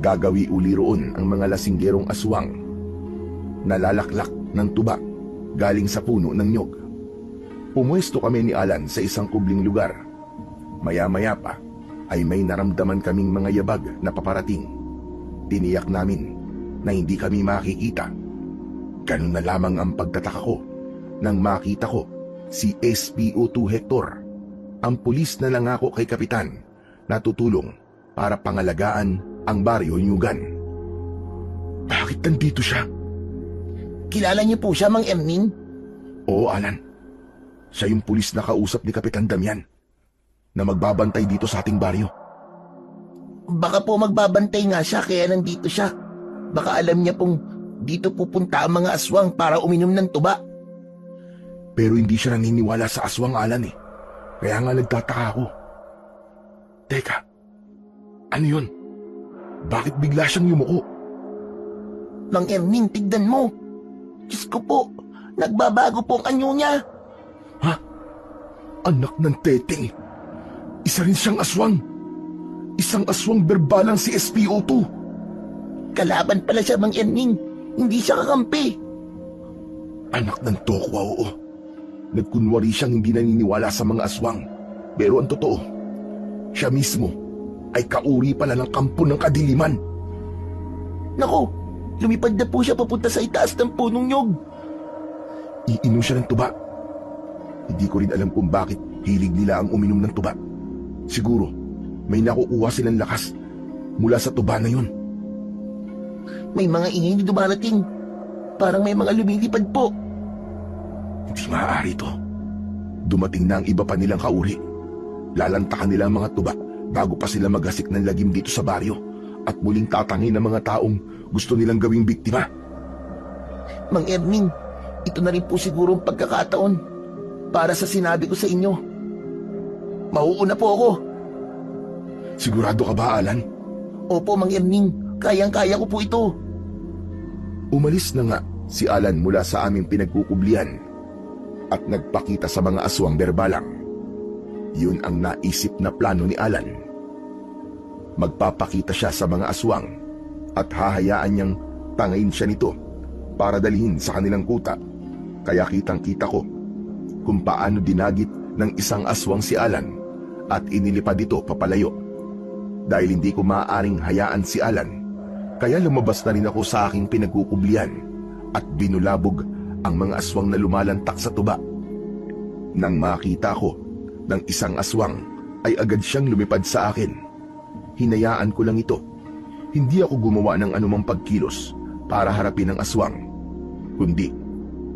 gagawi uli roon ang mga lasinggerong aswang. Nalalaklak ng tuba galing sa puno ng nyog. Pumuesto kami ni Alan sa isang kubling lugar. Maya-maya pa ay may naramdaman kaming mga yabag na paparating. Tiniyak namin na hindi kami makikita. Ganun na lamang ang pagtataka ko nang makita ko si SPO2 Hector, ang pulis na nangako kay Kapitan na tutulong para pangalagaan ang baryo Nyugan. Bakit nandito siya? Kilala niyo po siya, Mang Erning? Oo, Alan. Siya yung pulis na kausap ni Kapitan Damian na magbabantay dito sa ating baryo. Baka po magbabantay nga siya kaya nandito siya. Baka alam niya pong dito pupunta ang mga aswang para uminom ng tuba. Pero hindi siya naniniwala sa aswang, Alan eh. Kaya nga nagtataka ako. Teka, ano yun? Bakit bigla siyang yumuko? Mang Erning, tignan mo. Diyos ko po, nagbabago po ang anyo niya. Ha? Anak ng teteng. Isa rin siyang aswang. Isang aswang berbalang si SPO2. Kalaban pala siya, Mang Erning. Hindi siya kakampi. Anak ng tokwa, oo. Nagkunwari siyang hindi naniniwala sa mga aswang. Pero ang totoo, siya mismo ay kauri pala ng kampo ng kadiliman. Naku, lumipad na po siya papunta sa itaas ng punong nyog. Iinom siya ng tuba. Hindi ko rin alam kung bakit hilig nila ang uminom ng tuba. Siguro, may nakukuha silang lakas mula sa tuba na yun. May mga ingay na dumarating. Parang may mga lumilipad po. Hindi maaari to. Dumating na ang iba pa nilang kauri. Lalantakan nila ang mga tuba bago pa sila maghasik ng lagim dito sa baryo at muling tatangin ng mga taong gusto nilang gawing biktima. Mang Erning, ito na rin po siguro ang pagkakataon para sa sinabi ko sa inyo. Mauuna po ako. Sigurado ka ba, Alan? Opo, Mang Erning. Kayang-kaya ko po ito. Umalis na nga si Alan mula sa aming pinagkukublihan at nagpakita sa mga aswang berbalang. Yun ang naisip na plano ni Alan magpapakita siya sa mga aswang at hahayaan niyang tangayin siya nito para dalhin sa kanilang kuta. Kaya kitang-kita ko kung paano dinagit ng isang aswang si Alan at inilipad ito papalayo. Dahil hindi ko maaaring hayaan si Alan, kaya lumabas na rin ako sa aking pinagkukublian at binulabog ang mga aswang na lumalantak sa tuba. Nang makita ko ng isang aswang, ay agad siyang lumipad sa akin. Hinayaan ko lang ito. Hindi ako gumawa ng anumang pagkilos para harapin ang aswang, kundi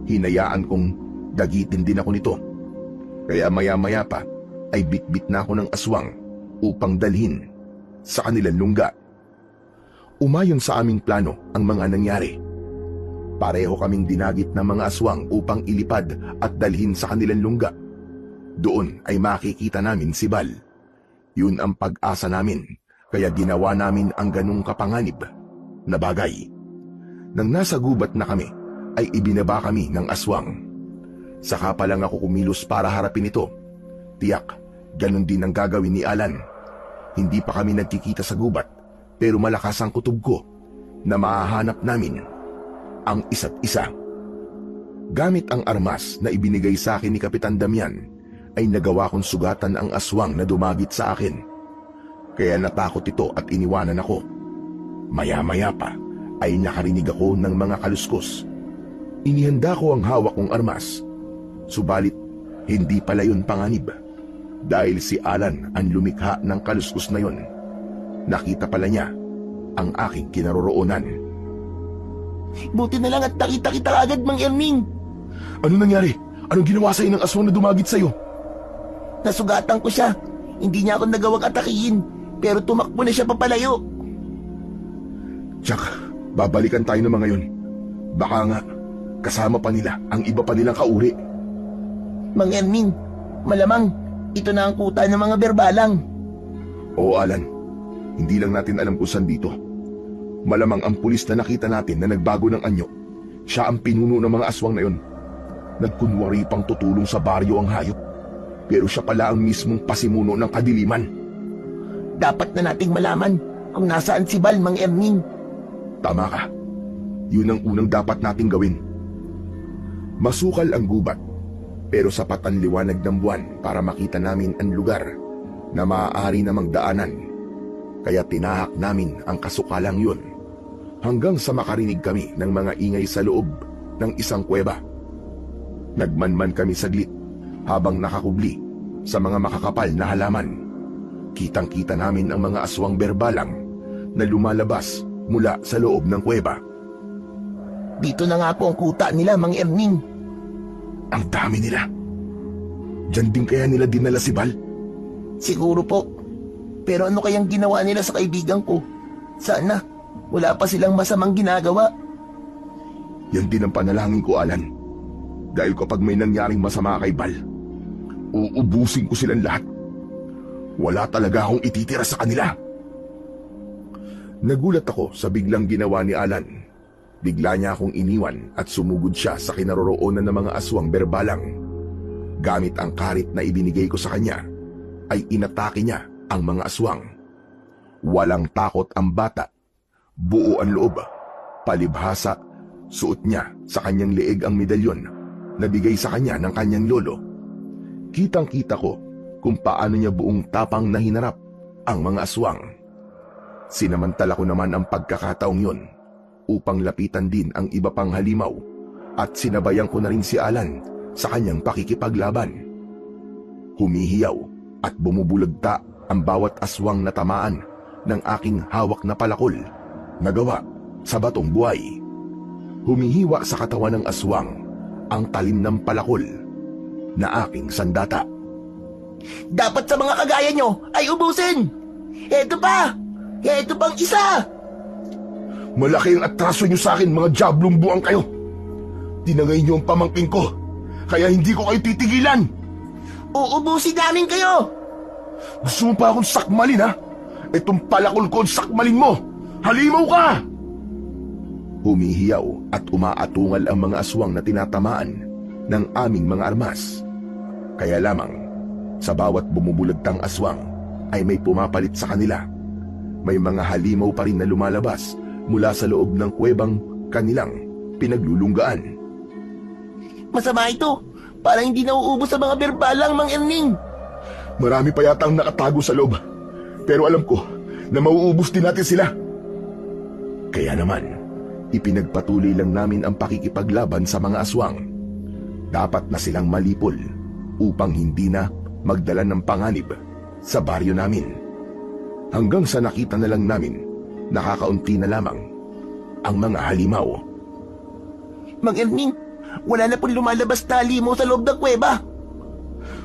hinayaan kong dagitin din ako nito. Kaya maya-maya pa ay bitbit na ako ng aswang upang dalhin sa kanilang lungga. Umayon sa aming plano ang mga nangyari. Pareho kaming dinagit ng mga aswang upang ilipad at dalhin sa kanilang lungga. Doon ay makikita namin si Bal. Yun ang pag-asa namin, kaya ginawa namin ang ganung kapanganib na bagay. Nang nasa gubat na kami, ay ibinaba kami ng aswang. Saka pa lang ako kumilos para harapin ito. Tiyak, ganun din ang gagawin ni Alan. Hindi pa kami nagkikita sa gubat, pero malakas ang kutob ko na mahahanap namin ang isa't isa. Gamit ang armas na ibinigay sa akin ni Kapitan Damian, ay nagawa kong sugatan ang aswang na dumagit sa akin. Kaya natakot ito at iniwanan ako. Maya-maya pa ay nakarinig ako ng mga kaluskos. Inihanda ko ang hawak kong armas. Subalit, hindi pala yun panganib. Dahil si Alan ang lumikha ng kaluskos na yun. Nakita pala niya ang aking kinaroroonan. Buti na lang at nakita kita agad, Mang Erming. Ano nangyari? Anong ginawa sa'yo ng aswang na dumagit sa'yo? Nasugatan ko siya. Hindi niya ako nagawang atakihin, pero tumakbo na siya papalayo. Jack, babalikan tayo ng mga yun. Baka nga, kasama pa nila ang iba pa nilang kauri. Mang Erming, malamang ito na ang kuta ng mga berbalang. Oo, Alan. Hindi lang natin alam kung saan dito. Malamang ang pulis na nakita natin na nagbago ng anyo, siya ang pinuno ng mga aswang na yun. Nagkunwari pang tutulong sa baryo ang hayop, pero siya pala ang mismong pasimuno ng kadiliman. Dapat na nating malaman kung nasaan si Bal, Mang Erming. Tama ka. Yun ang unang dapat nating gawin. Masukal ang gubat, pero sapat ang liwanag ng buwan para makita namin ang lugar na maaari namang daanan. Kaya tinahak namin ang kasukalang yun hanggang sa makarinig kami ng mga ingay sa loob ng isang kuweba. Nagmanman kami saglit habang nakakubli sa mga makakapal na halaman. Kitang-kita namin ang mga aswang berbalang na lumalabas mula sa loob ng kuweba. Dito na nga po ang kuta nila, Mang Erming. Ang dami nila. Diyan din kaya nila dinala si Bal? Siguro po. Pero ano kayang ginawa nila sa kaibigan ko? Sana wala pa silang masamang ginagawa. Yan din ang panalangin ko, Alan. Dahil kapag may nangyaring masama kay Bal, uubusin ko silang lahat. Wala talaga akong ititira sa kanila. Nagulat ako sa biglang ginawa ni Alan. Bigla niya akong iniwan at sumugod siya sa kinaroroonan ng mga aswang berbalang. Gamit ang karit na ibinigay ko sa kanya, ay inatake niya ang mga aswang. Walang takot ang bata. Buo ang loob. Palibhasa, suot niya sa kanyang leeg ang medalyon na bigay sa kanya ng kanyang lolo. Kitang-kita ko kung paano niya buong tapang na hinarap ang mga aswang. Sinamantala ko naman ang pagkakataong yun upang lapitan din ang iba pang halimaw at sinabayan ko na rin si Alan sa kanyang pakikipaglaban. Humihiyaw at bumubulagta ang bawat aswang na tamaan ng aking hawak na palakol na gawa sa batong buhay. Humihiwa sa katawan ng aswang ang talim ng palakol na aking sandata. Dapat sa mga kagaya nyo ay ubusin! Eto pa! Eto pang isa! Malaki ang atraso niyo sa akin, mga diablong buwang kayo. Tinangay niyo ang pamangkin ko, kaya hindi ko kayo titigilan. Uubusin namin kayo! Gusto mo pa akong sakmalin, ha? Itong palakol ko ang sakmalin mo! Halimaw ka! Humihiyaw at umaatungal ang mga aswang na tinatamaan ng aming mga armas. Kaya lamang, sa bawat bumubulagtang aswang ay may pumapalit sa kanila. may mga halimaw pa rin na lumalabas mula sa loob ng kuwebang kanilang pinaglulunggaan. Masama ito. Parang hindi nauubos sa mga berbalang, Mang Erning. Marami pa yata ang nakatago sa loob. Pero alam ko na mauubos din natin sila. Kaya naman, ipinagpatuloy lang namin ang pakikipaglaban sa mga aswang. Dapat na silang malipol upang hindi na magdala ng panganib sa baryo namin. Hanggang sa nakita na lang namin, nakakaunti na lamang ang mga halimaw. Mang Erning, wala na pong lumalabas na halimaw sa loob ng kuweba.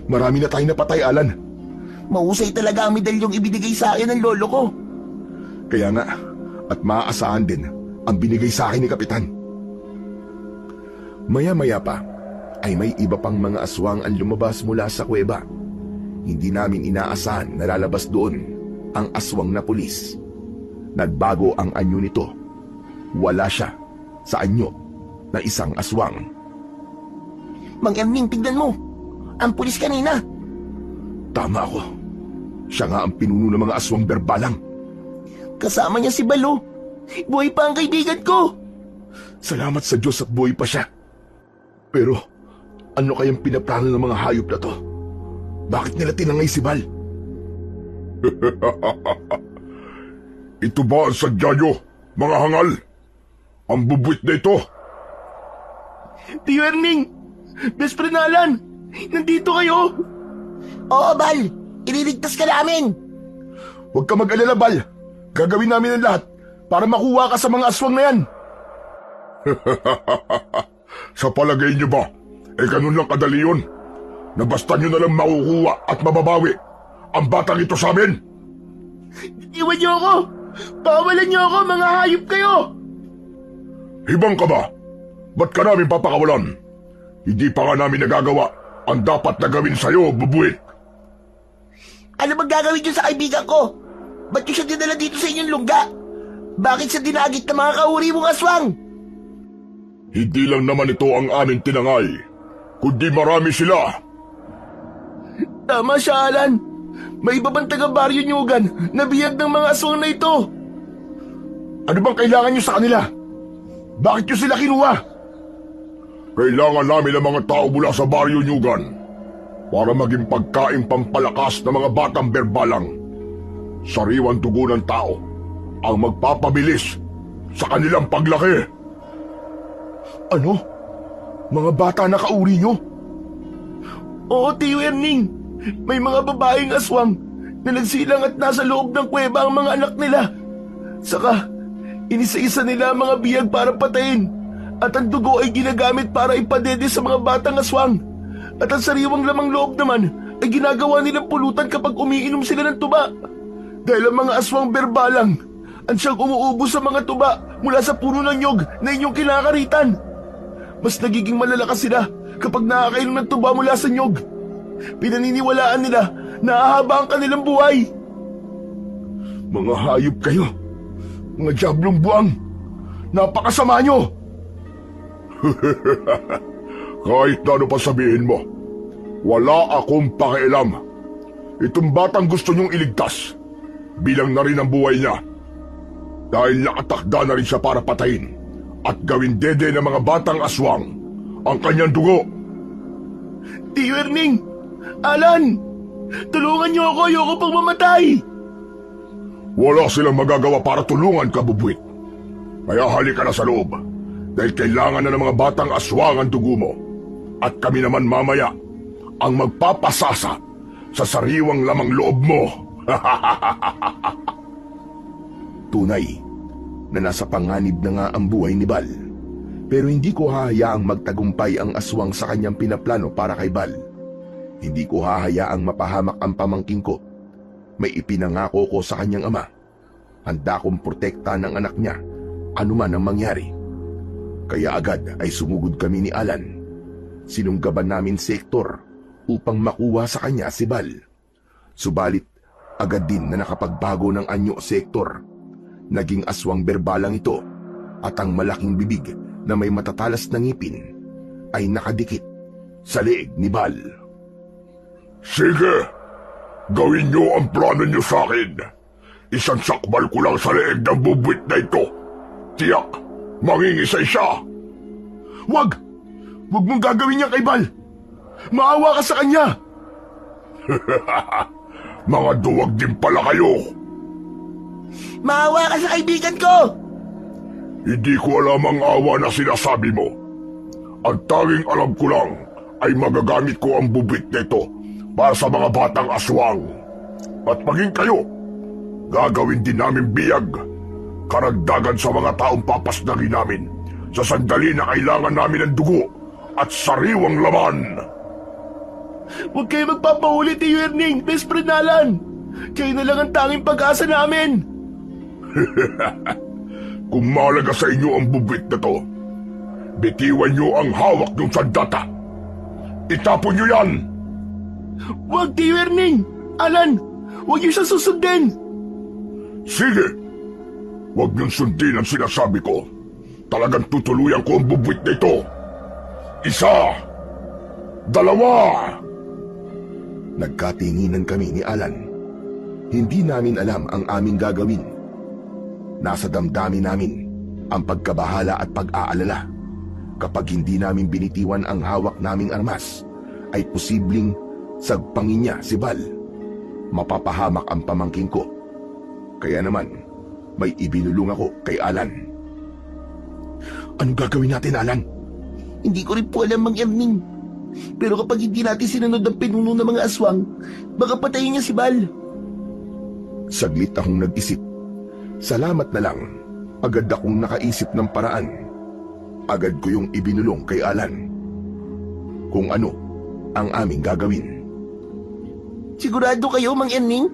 Marami na tayong napatay, Alan. Mahusay talaga ang medalyong ibinigay sa akin ng lolo ko. Kaya nga, at maaasahan din ang binigay sa akin ni Kapitan. Maya-maya pa ay may iba pang mga aswang ang lumabas mula sa kuweba. Hindi namin inaasahan na lalabas doon ang aswang na pulis. Nagbago ang anyo nito. Wala siya sa anyo na isang aswang. Mang Erning, tignan mo. Ang pulis kanina. Tama ako. Siya nga ang pinuno ng mga aswang berbalang. Kasama niya si Balo. Buhay pa ang kaibigan ko. Salamat sa Diyos at buhay pa siya. Pero ano kayang pinaplano ng mga hayop na to? Bakit nila tinangay si Bal? Ito ba ang sadya nyo, mga hangal? Ang bubuit na ito? Tio Erning, best friend na Alan, nandito kayo. Oo, Bal. Ililigtas ka namin. Huwag ka mag-alala, Bal. Gagawin namin ang lahat para makuha ka sa mga aswang na yan. Sa palagay niyo ba, ganun lang kadali yun? Na basta nyo na lang makukuha at mababawi ang batang ito sa amin? Iwan niyo ako. Pawalan niyo ako, mga hayop kayo. Hibang ka ba? Ba't ka namin papakawalan? Hindi pa nga namin nagagawa ang dapat na gawin sa'yo, bubuit. Ano bang gagawin niyo sa kaibigan ko? Ba't niyo siya dinala dito sa inyong lungga? Bakit siya dinagit ng mga kauri mong aswang? Hindi lang naman ito ang aming tinangay, kundi marami sila. Tama siya, Alan. May iba bang taga-baryo Nyugan na biyag ng mga aswang na ito? Ano bang kailangan nyo sa kanila? Bakit nyo sila kinuha? Kailangan namin ng mga tao mula sa baryo Nyugan para maging pagkaing pampalakas ng mga batang berbalang. Sariwang dugo ng tao ang magpapabilis sa kanilang paglaki. Ano? Mga bata na kauri nyo? Oo, Tio Erning. May mga babaeng aswang na nagsilang at nasa loob ng kuweba ang mga anak nila. Saka, inisa-isa nila ang mga biyag para patayin. At ang dugo ay ginagamit para ipadede sa mga batang aswang. At ang sariwang lamang loob naman ay ginagawa nilang pulutan kapag umiinom sila ng tuba. Dahil ang mga aswang berbalang ang siyang umuubos sa mga tuba mula sa puno ng nyog na inyong kinakaritan. Mas nagiging malalakas sila kapag nakakainom ng tuba mula sa nyog. Pinaniniwalaan nila na ahaba ang kanilang buhay. Mga hayop kayo. Mga diablong buwang. Napakasama nyo. Kahit na ano pa sabihin mo, wala akong pakialam. Itong batang gusto nyong iligtas, bilang na rin ang buhay niya. Dahil nakatakda na rin siya para patayin at gawin dede ng mga batang aswang ang kanyang dugo. Tio Erning! Alan! Tulungan niyo ako! Ayoko pang mamatay! Wala silang magagawa para tulungan ka, bubuit. Kaya halika na sa loob. Dahil kailangan na ng mga batang aswang ang dugo mo. At kami naman mamaya ang magpapasasa sa sariwang lamang loob mo. Tunay na nasa panganib na nga ang buhay ni Bal. Pero hindi ko hahayaang magtagumpay ang aswang sa kanyang pinaplano para kay Bal. Hindi ko hahayaang mapahamak ang pamangkin ko. May ipinangako ko sa kanyang ama. Handa kong protekta ng anak niya, anuman ang mangyari. Kaya agad ay sumugod kami ni Alan. Sinunggaban namin si Hector upang makuha sa kanya si Bal. Subalit, agad din na nakapagbago ng anyo si Hector. Naging aswang berbalang ito at ang malaking bibig na may matatalas na ngipin ay nakadikit sa leeg ni Bal. Sige, gawin niyo ang plano niyo sa akin. Isang sakbal ko lang sa leeg ng bubwit na ito. Tiyak, mangingisay siya. Wag! Wag mong gagawin niya kay Bal! Maawa ka sa kanya! Mga duwag din pala kayo. Maawa ka sa kaibigan ko! Hindi ko alam ang awa na sinasabi mo. Ang tanging alam ko lang ay magagamit ko ang bubwit nito para sa mga batang aswang. At maging kayo, gagawin din namin biyag, karagdagan sa mga taong papasnagin namin sa sandali na kailangan namin ng dugo at sariwang laman. Huwag kayo magpapaulit, Tio Erning, best friend Alan! Kayo na lang ang tanging pag-asa namin! Kung mahalaga sa inyo ang bubwit na to, bitiwan nyo ang hawak ng sandata. Itapon nyo yan! Huwag, Tio Erning! Alan, huwag niyo siya susundin! Sige! Huwag niyong sundin ang sinasabi ko. Talagang tutuluyan ko ang bubwit na ito. Isa! Dalawa! Nagkatinginan kami ni Alan. Hindi namin alam ang aming gagawin. Nasa damdamin namin ang pagkabahala at pag-aalala. Kapag hindi namin binitiwan ang hawak naming armas, ay posibleng sagpangin niya si Bal. Mapapahamak ang pamangkin ko. Kaya naman, may ibinulong ako kay Alan. Anong gagawin natin, Alan? Hindi ko rin po alam, Mang Erning. Pero kapag hindi natin sinunod ang pinuno ng mga aswang, baka patayin niya si Bal. Saglit akong nag-isip. Salamat na lang, agad akong nakaisip ng paraan. Agad ko yung ibinulong kay Alan kung ano ang aming gagawin. Sigurado kayo, Mang Erning?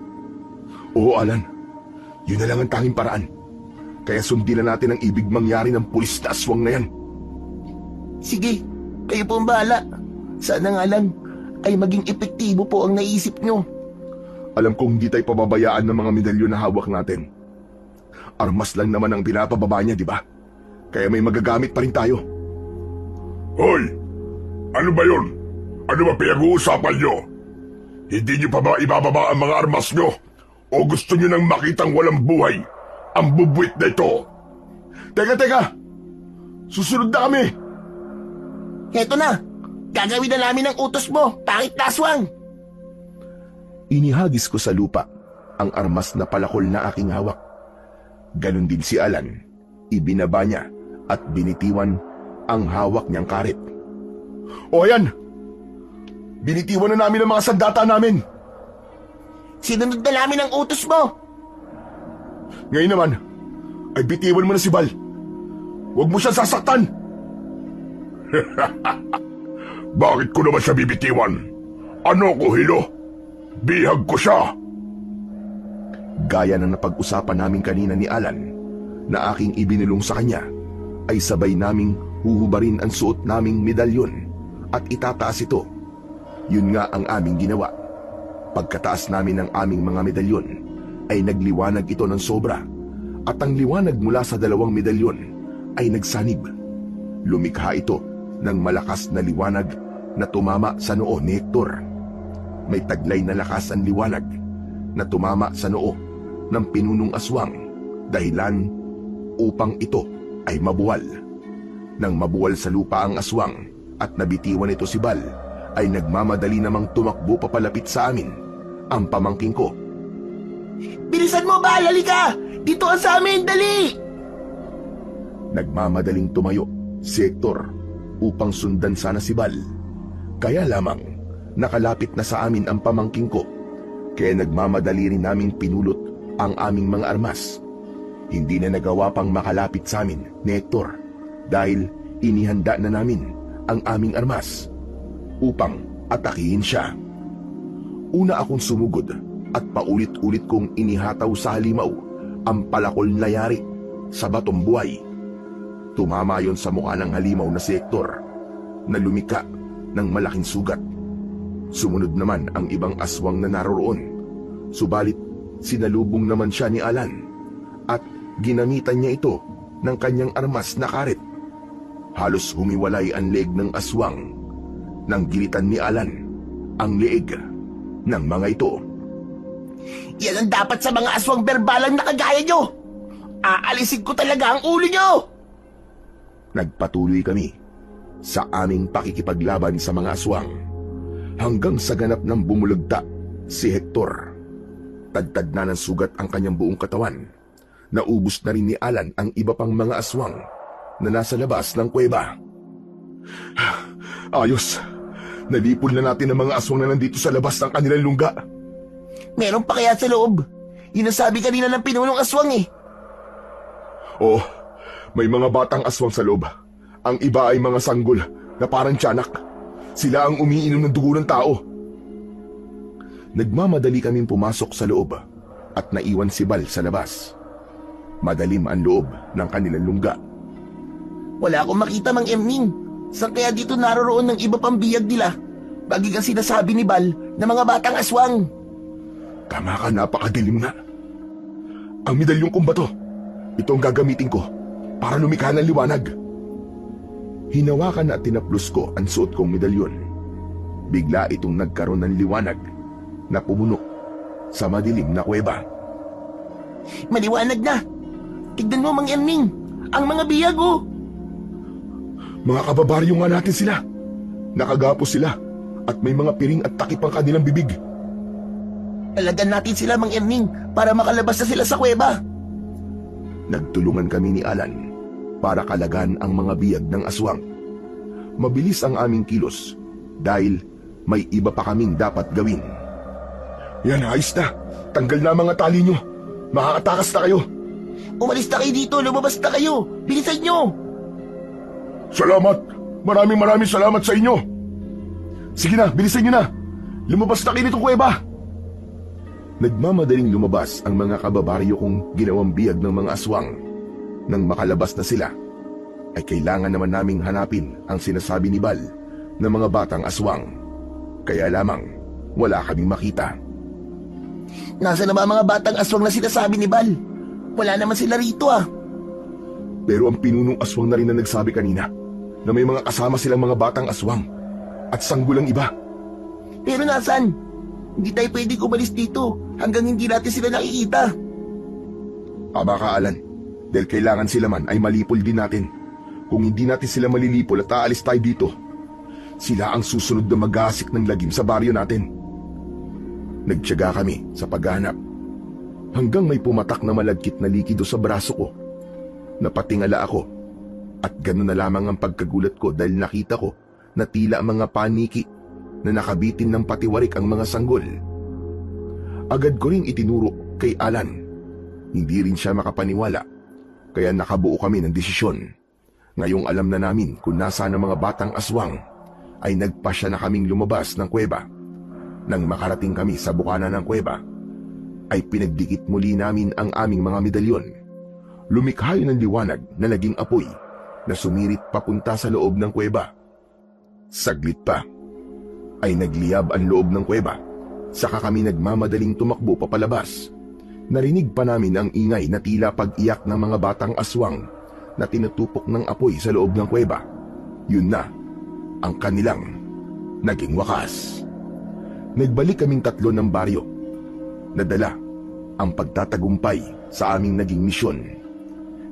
Oo, Alan. Yun na lang ang tanging paraan. Kaya sundin na natin ang ibig mangyari ng pulis na aswang na yan. Sige, kayo po ang bahala. Sana nga lang ay maging epektibo po ang naisip nyo. Alam kong hindi tayo pababayaan ng mga medalyon na hawak natin. Armas lang naman ang pinapababa niya, di ba? Kaya may magagamit pa rin tayo. Hoy! Ano ba yun? Ano ba pinag-uusapan nyo? Hindi nyo pa ba ibababa ang mga armas nyo? O gusto nyo nang makitang walang buhay ang bubwit na ito? Teka! Susunod na kami! Heto na! Gagawin na namin ang utos mo, pangit na aswang! Inihagis ko sa lupa ang armas na palakol na aking hawak. Ganon din si Alan. Ibinaba niya at binitiwan ang hawak niyang karet. O ayan! Binitiwan na namin ang mga sandata namin! Sinunod na namin ang utos mo! Ngayon naman, ay bitiwan mo na si Bal. Huwag mo siyang sasaktan! Bakit ko naman siya bibitiwan? Ano ko, Hilo? Bihag ko siya! Gaya ng napag-usapan namin kanina ni Alan na aking ibinulong sa kanya, ay sabay naming huhubarin ang suot naming medalyon at itataas ito. Yun nga ang aming ginawa. Pagkataas namin ng aming mga medalyon, ay nagliwanag ito ng sobra, at ang liwanag mula sa dalawang medalyon ay nagsanib. Lumikha ito ng malakas na liwanag na tumama sa noo ni Hector. May taglay na lakas ang liwanag na tumama sa noo ng pinunong aswang, dahilan upang ito ay mabuwal. Nang mabuwal sa lupa ang aswang at nabitiwan ito si Bal, ay nagmamadali namang tumakbo papalapit sa amin ang pamangking ko. Bilisan mo, Bal! Halika! Dito ka sa amin! Dali! Nagmamadaling tumayo si Hector upang sundan sana si Bal. Kaya lamang nakalapit na sa amin ang pamangking ko, kaya nagmamadali rin naming pinulot ang aming mga armas. Hindi na nagawa pang makalapit sa amin ni Hector dahil inihanda na namin ang aming armas upang atakihin siya. Una akong sumugod at paulit-ulit kong inihataw sa halimaw ang palakol na yari sa batong buhay. Tumama yon sa mukha ng halimaw na si Hector na lumika ng malaking sugat. Sumunod naman ang ibang aswang na naroroon, subalit sinalubong naman siya ni Alan at ginamitan niya ito ng kanyang armas na karet. Halos humiwalay ang leeg ng aswang nang gilitan ni Alan ang leeg ng mga ito. Yan ang dapat sa mga aswang berbalang na kagaya nyo. Aalisin ko talaga ang ulo nyo. Nagpatuloy kami sa aming pakikipaglaban sa mga aswang hanggang sa ganap ng bumulagta si Hector. Tadtad na ng sugat ang kanyang buong katawan. Naubos na rin ni Alan ang iba pang mga aswang na nasa labas ng kuweba. Ayos. Nalipol na natin ang mga aswang na nandito sa labas ng kanilang lungga. Meron pa kaya sa loob? Yun ang sabi kanina ng pinunong aswang eh. Oo, may mga batang aswang sa loob. Ang iba ay mga sanggol na parang tiyanak. Sila ang umiinom ng dugo ng tao. Nagmamadali kaming pumasok sa loob at naiwan si Bal sa labas. Madalim ang loob ng kanilang lungga. Wala akong makita, Mang Emning. Saan kaya dito naroroon ng iba pang biyag nila? Bagay ang sinasabi ni Bal na mga batang aswang. Tama ka, napakadilim na. Ang medalyong kumbato, ito ang gagamitin ko para lumikha ng liwanag. Hinawakan at tinaplos ko ang suot kong medalyon. Bigla itong nagkaroon ng liwanag na pumuno sa madilim na kuweba. Maliwanag na. Tignan mo, Mang Emning. Ang mga biyag, oh. Mga kababaryo nga natin sila. Nakagapos sila at may mga piring at takip ang kanilang bibig. Alagan natin sila, Mang Emning, para makalabas na sila sa kuweba. Nagtulungan kami ni Alan para kalagan ang mga biyag ng aswang. Mabilis ang aming kilos dahil may iba pa kaming dapat gawin. Yan, ayos na. Tanggal na mga tali nyo. Makakatakas na kayo. Umalis na kayo dito, lumabas na kayo. Bilisan nyo. Salamat! Maraming salamat sa inyo! Sige na, bilisan nyo na. Lumabas na kayo nitong kuweba. Nagmamadaling lumabas ang mga kababaryo kong ginawang biyag ng mga aswang. Nang makalabas na sila, ay kailangan naman naming hanapin ang sinasabi ni Bal ng mga batang aswang. Kaya lamang, wala kaming makita. Nasaan na ba ang mga batang aswang na sinasabi ni Bal? Wala naman sila rito ah. Pero ang pinunong aswang na rin na nagsabi kanina na may mga kasama silang mga batang aswang at sanggulang iba. Pero nasaan? Hindi tayo pwedeng umalis dito hanggang hindi natin sila nakikita. Tama ka, Alan. Dahil kailangan sila man ay malipol din natin. Kung hindi natin sila malilipol at aalis tayo dito, sila ang susunod na mag-aasik ng lagim sa baryo natin. Nagtiyaga kami sa paghahanap hanggang may pumatak na malagkit na likido sa braso ko. Napatingala ako at gano'n na lamang ang pagkagulat ko dahil nakita ko na tila mga paniki na nakabitin ng patiwarik ang mga sanggol. Agad ko ring itinuro kay Alan. Hindi rin siya makapaniwala, kaya nakabuo kami ng desisyon. Ngayong alam na namin kung nasaan ang mga batang aswang, ay nagpasya na kaming lumabas ng kuweba. Nang makarating kami sa bukana ng kuweba, ay pinagdikit muli namin ang aming mga medalyon. Lumikha yun ng liwanag na naging apoy na sumirit papunta sa loob ng kuweba. Saglit pa, ay nagliyab ang loob ng kuweba. Saka kami nagmamadaling tumakbo papalabas. Narinig pa namin ang ingay na tila pag-iyak ng mga batang aswang na tinutupok ng apoy sa loob ng kuweba. Yun na ang kanilang naging wakas. Nagbalik kaming tatlo ng baryo. Nadala ang pagtatagumpay sa aming naging misyon.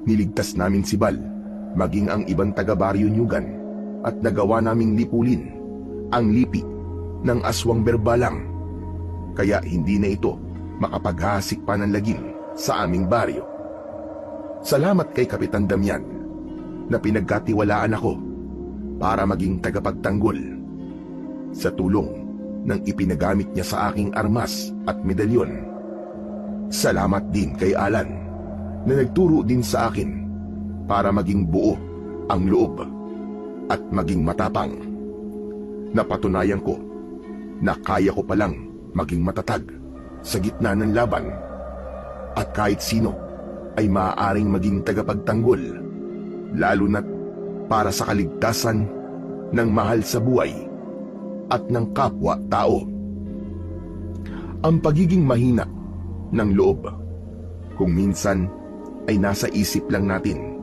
Niligtas namin si Bal, maging ang ibang taga-baryo Nyugan, at nagawa naming lipulin ang lipi ng aswang berbalang. Kaya hindi na ito makapaghasik pa ng lagim sa aming baryo. Salamat kay Kapitan Damian na pinagkatiwalaan ako para maging tagapagtanggol. Sa tulong ng ipinagamit niya sa aking armas at medalyon. Salamat din kay Alan na nagturo din sa akin para maging buo ang loob at maging matapang. Napatunayan ko na kaya ko palang maging matatag sa gitna ng laban at kahit sino ay maaaring maging tagapagtanggol, lalo na't para sa kaligtasan ng mahal sa buhay at ng kapwa-tao. Ang pagiging mahina ng loob kung minsan ay nasa isip lang natin.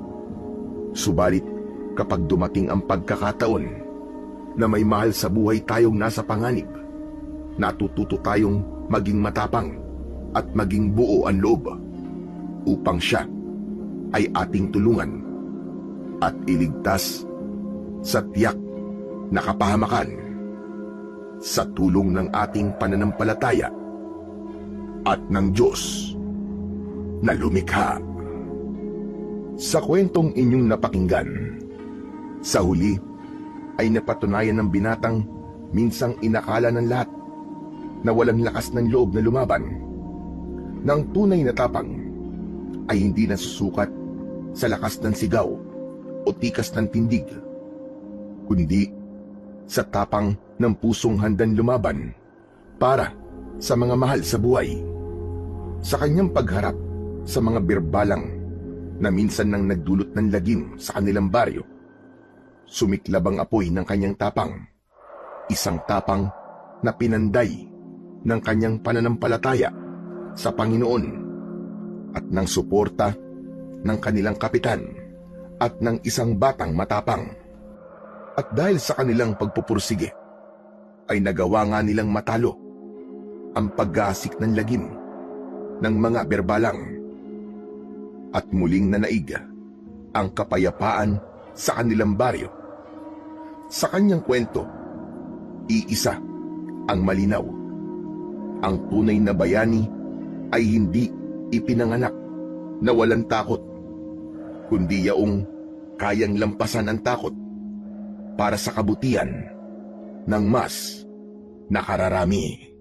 Subalit kapag dumating ang pagkakataon na may mahal sa buhay tayong nasa panganib, natututo tayong maging matapang at maging buo ang loob upang siya ay ating tulungan at iligtas sa tiyak na kapahamakan sa tulong ng ating pananampalataya at ng Diyos na lumikha. Sa kwentong inyong napakinggan, sa huli ay napatunayan ng binatang minsang inakala ng lahat na walang lakas ng loob na lumaban, ng tunay na tapang ay hindi nasusukat sa lakas ng sigaw o tikas ng tindig, kundi sa tapang ng pusong handang lumaban para sa mga mahal sa buhay. Sa kanyang pagharap sa mga birbalang na minsan nang nagdulot ng lagim sa kanilang baryo, sumiklab ang apoy ng kanyang tapang, isang tapang na pinanday ng kanyang pananampalataya sa Panginoon at ng suporta ng kanilang kapitan at ng isang batang matapang. At dahil sa kanilang pagpupursige, ay nagawa nga nilang matalo ang paggasik ng lagim ng mga berbalang at muling nanaig ang kapayapaan sa kanilang baryo. Sa kanyang kwento, iisa ang malinaw. Ang tunay na bayani ay hindi ipinanganak na walang takot, kundi yaong kayang lampasan ang takot para sa kabutihan ng mas nakararami.